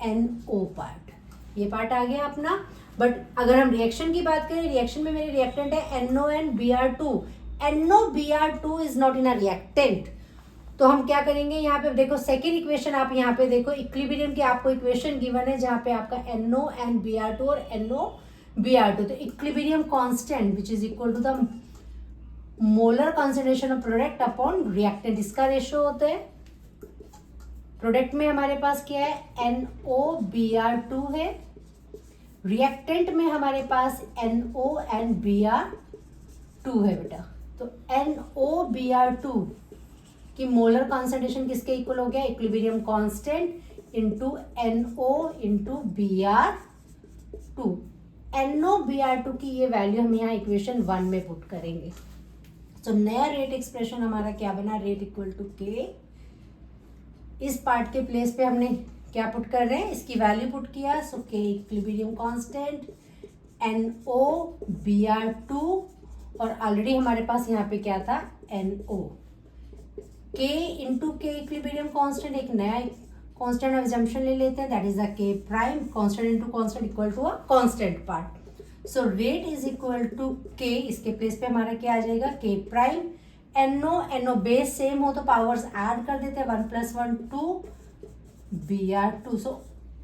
NO पार्ट, ये पार्ट आ गया अपना। बट अगर हम रिएक्शन की बात करें, रिएक्शन में मेरे रिएक्टेंट है NONBr2। NOBr2 is not in a reactant, तो हम क्या करेंगे यहाँ पे देखो सेकेंड इक्वेशन, आप यहाँ पे देखो इक्विलिब्रियम की आपको इक्वेशन गिवन है जहाँ पे आपका NONBr2 और NOBr2। तो equilibrium constant which is equal to the molar concentration of product upon reactant, इसका रेशियो होता है। प्रोडक्ट में हमारे पास क्या है NOBr2 है, रिएक्टेंट में हमारे पास NO and Br2 है बेटा। तो NOBr2 की मोलर कॉन्सेंट्रेशन किसके इक्वल हो गया, equilibrium constant into NO into Br2। NOBr2 की ये वैल्यू हम यहाँ इक्वेशन 1 में पुट करेंगे। तो नया रेट एक्सप्रेशन हमारा क्या बना, रेट इक्वल टू k। इस पार्ट के प्लेस पे हमने क्या पुट कर रहे हैं, इसकी वैल्यू पुट किया। सो k इक्विलिब्रियम कांस्टेंट NOBr2 और ऑलरेडी हमारे पास यहाँ पे क्या था NO। k into k equilibrium constant, एक नया कांस्टेंट ऑफ एजम्पशन ले लेते हैं that is the k prime. Constant into constant equal to a constant part. So rate is equal to k, इसके प्लेस पे हमारा क्या आ जाएगा k prime. NO base same हो तो पावर्स ऐड कर देते हैं, 1 + 1 2 Br2। सो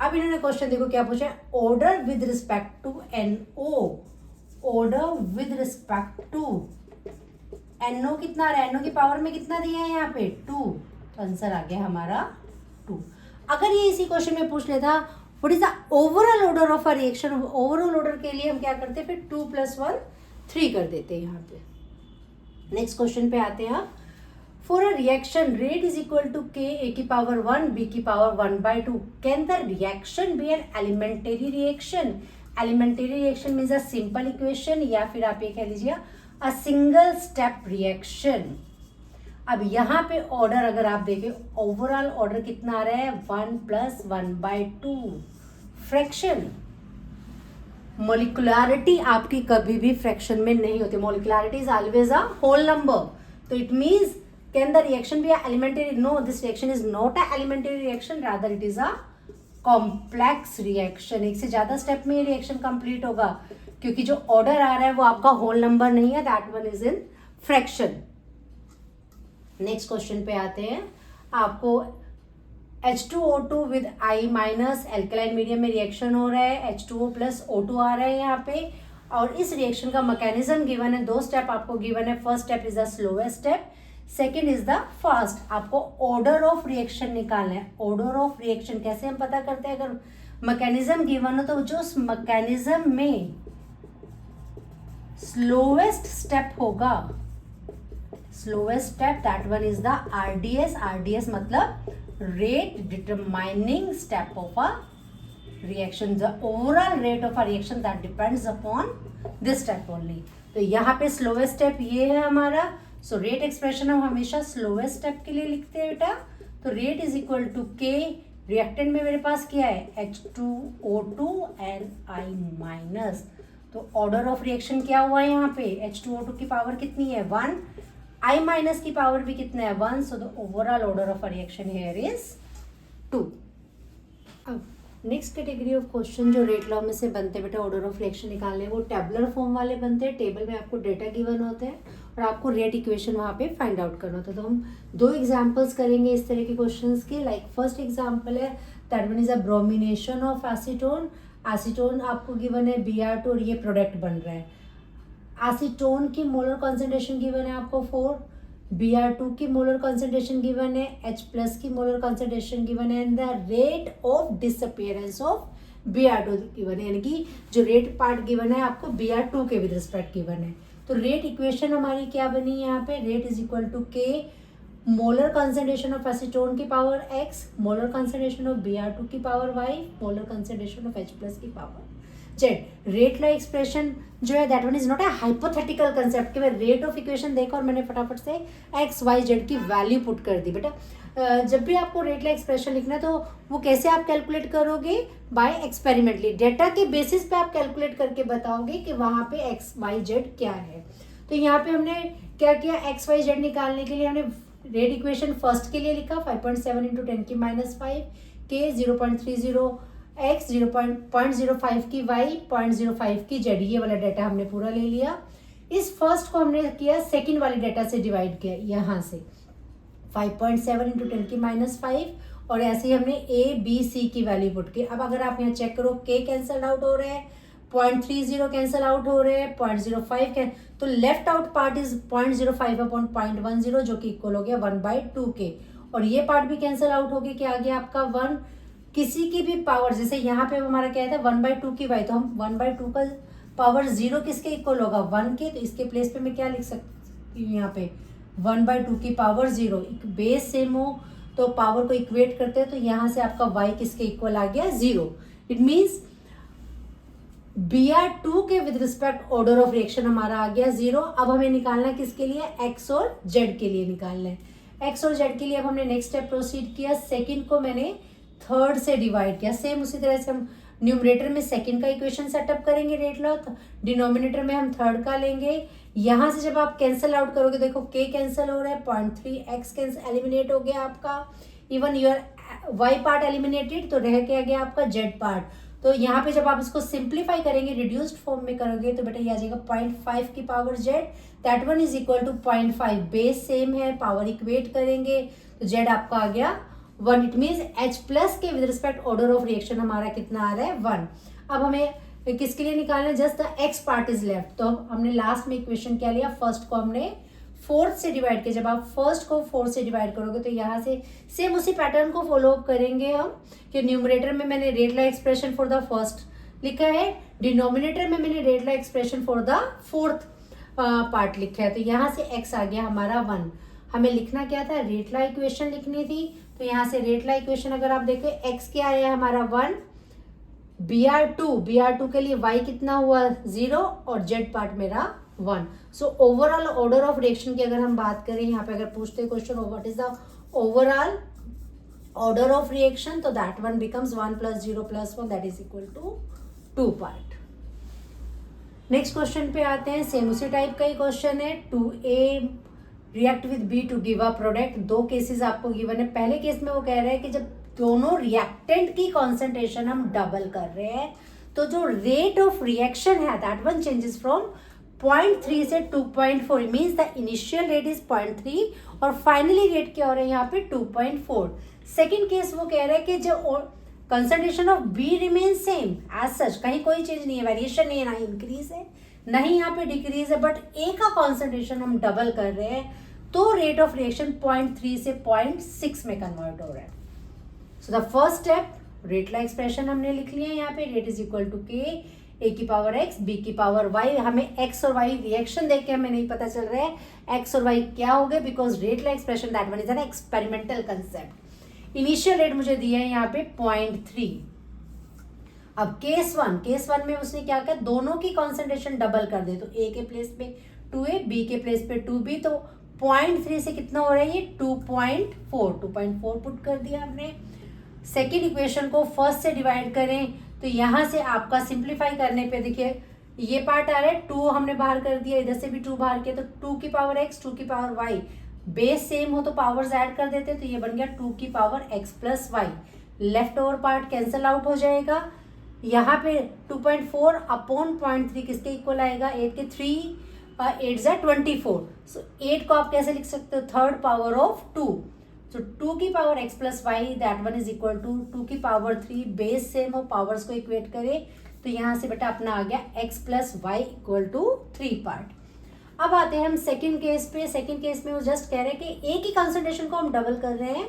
अब इन्होंने क्वेश्चन देखो क्या पूछा है, order with respect to NO, order with respect to NO कितना आ रहा है, NO की पावर में कितना दिया है यहाँ पे 2, तो आंसर आ गया हमारा 2। अगर ये इसी क्वेश्चन में पूछ लेता what is the overall order of a reaction, overall order के लिए हम क्या करते हैं फिर 2 + 1 3 कर देते हैं यहाँ पे। नेक्स्ट क्वेश्चन पे आते हैं। For a reaction rate is equal to k a की पावर 1 b की power 1/2 can the reaction be an elementary reaction. Elementary reaction means a simple equation, या फिर आप ये कह लीजिए अ सिंगल स्टेप रिएक्शन। अब यहाँ पे ऑर्डर अगर आप देखें, ओवरऑल ऑर्डर कितना आ रहा है 1 + 1/2। फ्रैक्शन, मोलिकुलरिटी आपकी कभी भी फ्रैक्शन में नहीं होती, molecularity is always a whole number. तो it means can the reaction be elementary, no this reaction is not a elementary reaction, rather it is a complex reaction. एक से ज्यादा स्टेप में ये रिएक्शन कंप्लीट होगा क्योंकि जो ऑर्डर आ रहा है वो आपका होल नंबर नहीं है, that one is in fraction. Next question पे आते हैं। आपको H2O2 with I minus, alkaline medium में रिएक्शन हो रहा है, H2O प्लस O2 आ रहा है यहाँ पे, और इस रिएक्शन का मैकेनिज्म गिवन है, 2 स्टेप आपको गिवन है। First step is the slowest step, second is the fast. आपको ऑर्डर ऑफ रिएक्शन निकालना है। ऑर्डर ऑफ रिएक्शन कैसे हम पता करते हैं? अगर मैकेनिज्म गिवन हो तो जो उस मैकेनिज्म में स्लोवेस्ट स्टेप होगा, slowest step, that one is the RDS। RDS मतलब rate determining step of a reaction, the overall rate of a reaction that depends upon this step only। तो यहाँ पे स्लोवेस्ट स्टेप ये है हमारा। सो रेट एक्सप्रेशन हम हमेशा स्लोवेस्ट स्टेप के लिए लिखते हैं बेटा। तो rate is equal to k, reactant में मेरे पास क्या है H2O2 एंड I माइनस। तो ऑर्डर ऑफ रिएक्शन क्या हुआ है यहाँ पे? H2O2 की पावर कितनी है? 1, I माइनस की पावर भी कितना है? 1। So the overall order of reaction here is 2। अब नेक्स्ट कैटेगरी ऑफ क्वेश्चन जो रेट लॉ में से बनते हैं बेटा, ऑर्डर ऑफ रिएक्शन निकालने, वो टेबलर फॉर्म वाले बनते हैं। टेबल में आपको डेटा गिवन होते हैं और आपको रेट इक्वेशन वहाँ पे फाइंड आउट करना होता है। तो हम 2 एग्जांपल्स करेंगे इस तरह के क्वेश्चंस के। लाइक फर्स्ट एग्जांपल है, that one is a bromination of acetone. Acetone आपको गिवन है Br2 और ये प्रोडक्ट बन रहा है। एसीटोन की मोलर कॉन्सेंट्रेशन गिवन है आपको 4, Br2 की मोलर कॉन्सेंट्रेशन गिवन है, H प्लस की मोलर कॉन्सेंट्रेशन गिवन है, and the rate of disappearance of Br2 given है। यानी कि जो रेट पार्ट गिवन है आपको Br2 के विद रिस्पेक्ट गिवन है। तो रेट इक्वेशन हमारी क्या बनी यहाँ पे? रेट इज इक्वल टू के, मोलर कॉन्सेंट्रेशन ऑफ एसीटोन की power x, molar concentration of Br2 की power y, molar concentration of H plus की power z। Rate law expression जो है that one is not a hypothetical concept कि मैं रेट ऑफ इक्वेशन देखा और मैंने फटाफट से x y z की वैल्यू पुट कर दी। बेटा जब भी आपको रेट ला एक्सप्रेशन लिखना है तो वो कैसे आप कैलकुलेट करोगे? बाय एक्सपेरिमेंटली, डेटा के बेसिस पे आप कैलकुलेट करके बताओगे कि वहाँ पे x y z क्या है। तो यहाँ पे हमने क्या किया? x y z निकालने के लिए हमने रेट इक्वेशन फर्स्ट के लिए लिखा 5.7 इंटू 10 की -5, के 0.30, x 0.05 की y, 0.05 की z, ये वाला डाटा हमने पूरा ले लिया। इस फर्स्ट को हमने किया सेकंड वाले डाटा से डिवाइड किया, यहाँ से 5.7 इंटू 10 की -5, और ऐसे ही हमने a b c की वैल्यू पुट की। अब अगर आप यहाँ चेक करो, k कैंसल आउट हो रहे हैं, 0.30 कैंसल आउट हो रहे हैं, 0.05 तो left out part is 0.05 upon 0.10 जो कि इक्वल हो गया 1/2 के, और ये पार्ट भी कैंसल आउट हो गया, क्या आ गया आपका 1। किसी की भी पावर, जैसे यहाँ पे हमारा क्या था 1/2 की y, तो हम 1/2 का पावर 0 किसके इक्वल होगा? 1 के। तो इसके प्लेस पे मैं क्या लिख सकती हूँ यहाँ पे? 1/2 की पावर 0। बेस सेम हो तो पावर को इक्वेट करते हैं, तो यहाँ से आपका y किसके इक्वल आ गया? 0। इट मीन्स Br2 के with respect order of reaction हमारा आ गया 0। अब हमें निकालना किसके लिए? x और z के लिए निकालना है। x और z के लिए अब हमने नेक्स्ट स्टेप प्रोसीड किया। सेकंड को मैंने थर्ड से डिवाइड किया। सेम उसी तरह से हम न्यूमरेटर में सेकंड का इक्वेशन सेटअप करेंगे रेट लॉ, डिनोमिनेटर में हम थर्ड का लेंगे। यहाँ से जब आप कैंसिल आउट करोगे, देखो k कैंसिल हो रहा है, 0.3 x कैंसिल एलिमिनेट हो गया आपका, even your y part eliminated, तो रह के आ गया आपका z पार्ट। तो यहाँ पे जब आप इसको सिंप्लीफाई करेंगे, रिड्यूस्ड फॉर्म में करोगे, तो बेटा ये आ जाएगा 0.5 की power z, that one is equal to 0.5। Base same है, पावर इक्वेट करेंगे तो z आपका आ गया 1। इट मीन्स H प्लस के with respect order of reaction हमारा कितना आ रहा है? 1। अब हमें किसके लिए निकालना है? Just the x part is left. तो हमने लास्ट में इक्वेशन क्या लिया? फर्स्ट को हमने फोर्थ से डिवाइड किया। जब आप फर्स्ट को फोर्थ से डिवाइड करोगे तो यहाँ से सेम उसी पैटर्न को फॉलो अप करेंगे हम, कि न्यूमरेटर में मैंने rate law expression for the first लिखा है, डिनोमिनेटर में मैंने rate law expression for the fourth part लिखा है। तो यहाँ से x आ गया हमारा 1। हमें लिखना क्या था? रेट लॉ इक्वेशन लिखनी थी। तो यहाँ से रेट लॉ इक्वेशन अगर आप देखो, x क्या आया हमारा 1, Br2 के लिए y कितना हुआ? 0, और z पार्ट मेरा 1। So overall order of reaction की अगर हम बात करें, यहाँ पे अगर पूछते हैं question what is the overall order of reaction, तो that one becomes 1 + 0 + 1 that is equal to 2 part. Next question पे आते हैं। सेम उसी टाइप का ही क्वेश्चन है। 2A react with B to give a product. 2 cases आपको गिवन है। पहले केस में वो कह रहे हैं कि जब दोनों रिएक्टेंट की कॉन्सेंट्रेशन हम डबल कर रहे हैं तो जो रेट ऑफ रिएक्शन है दैट वन चेंजेस फ्रॉम 0.3 से 2.4 means the initial rate is 0.3 और फाइनली रेट क्या हो रहा है यहाँ पे 2.4। सेकेंड केस वो कह रहा है कि जो concentration of B remain same as such, कहीं कोई चेंज नहीं है, वेरिएशन नहीं है, ना इंक्रीज है ना ही यहाँ पे डिक्रीज है, बट ए का कॉन्सेंट्रेशन हम डबल कर रहे हैं तो रेट ऑफ रिएक्शन 0.3 से 0.6 में कन्वर्ट हो रहा है। So the first step, rate law expression हमने लिख लिया है यहाँ पे, रेट इज इक्वल टू के ए की पावर एक्स बी की पावर वाई। हमें एक्स और वाई रिएक्शन देख के हमें नहीं पता चल रहा है एक्स और वाई क्या हो गए, because rate law expression that one is an experimental concept. Initial rate मुझे दिया है यहाँ पे 0.3। अब केस वन में उसने क्या किया, दोनों की कॉन्सेंट्रेशन डबल कर दे, तो ए के प्लेस पे 2a, बी के प्लेस पे 2b, तो 0.3 से कितना हो रहा है ये 2.4 पुट कर दिया हमने। सेकेंड इक्वेशन को फर्स्ट से डिवाइड करें तो यहाँ से आपका सिंप्लीफाई करने पे देखिए ये पार्ट आ रहा है, 2 हमने बाहर कर दिया, इधर से भी 2 बाहर किया, तो 2 की पावर x 2 की पावर y, बेस सेम हो तो पावर्स ऐड कर देते, तो ये बन गया 2 की power x plus y. Left over part cancel out हो जाएगा। यहाँ पे 2.4 अपॉन 0.3 किसके इक्वल आएगा, 8 के 3 8 जा 24। सो 8 को आप कैसे लिख सकते हो, थर्ड पावर ऑफ 2, तो 2 की power x plus y that one is equal to 2 की पावर 3, बेस सेम हो पावर्स को इक्वेट करें तो यहाँ से बेटा अपना आ गया x plus y equal to 3 part. अब आते हैं हम सेकंड केस पे। सेकंड केस में वो जस्ट कह रहे हैं कि ए की कंसंट्रेशन को हम डबल कर रहे हैं,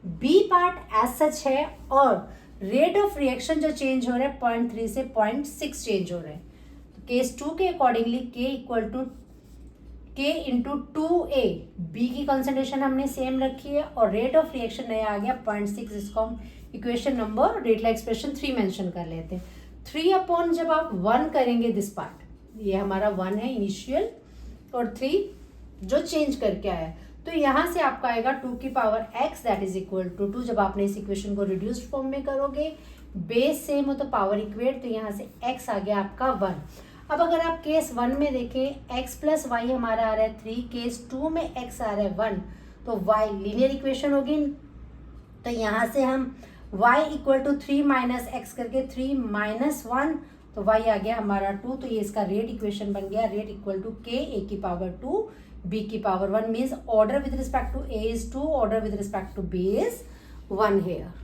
बी पार्ट एज सच है और रेट ऑफ रिएक्शन जो चेंज हो रहा है 0.3 से 0.6 चेंज हो रहा है। तो केस 2 के accordingly k equal to k into 2a, B की कंसंट्रेशन हमने सेम रखी है और रेट ऑफ रिएक्शन नया आ गया 0.6, इसको हम equation number rate law expression 3 mention कर लेते हैं। 3 अपॉन जब आप 1 करेंगे दिस पार्ट, ये हमारा 1 है इनिशियल और 3 जो चेंज करके आया, तो यहाँ से आपका आएगा 2 की power x that is equal to 2। जब आपने इस इक्वेशन को रिड्यूस्ड फॉर्म में करोगे, बेस सेम हो तो पावर इक्वेट, तो यहाँ से x आ गया आपका 1। अब अगर आप केस 1 में देखें x प्लस वाई हमारा आ रहा है 3, केस 2 में x आ रहा है 1, तो y लीनियर इक्वेशन होगी, तो यहाँ से हम y equal to 3 minus x करके 3 माइनस 1, तो y आ गया हमारा 2, तो ये इसका रेट इक्वेशन बन गया, rate equal to k a की पावर 2 b की power 1 means order with respect to a is 2, order with respect to b is 1 hair.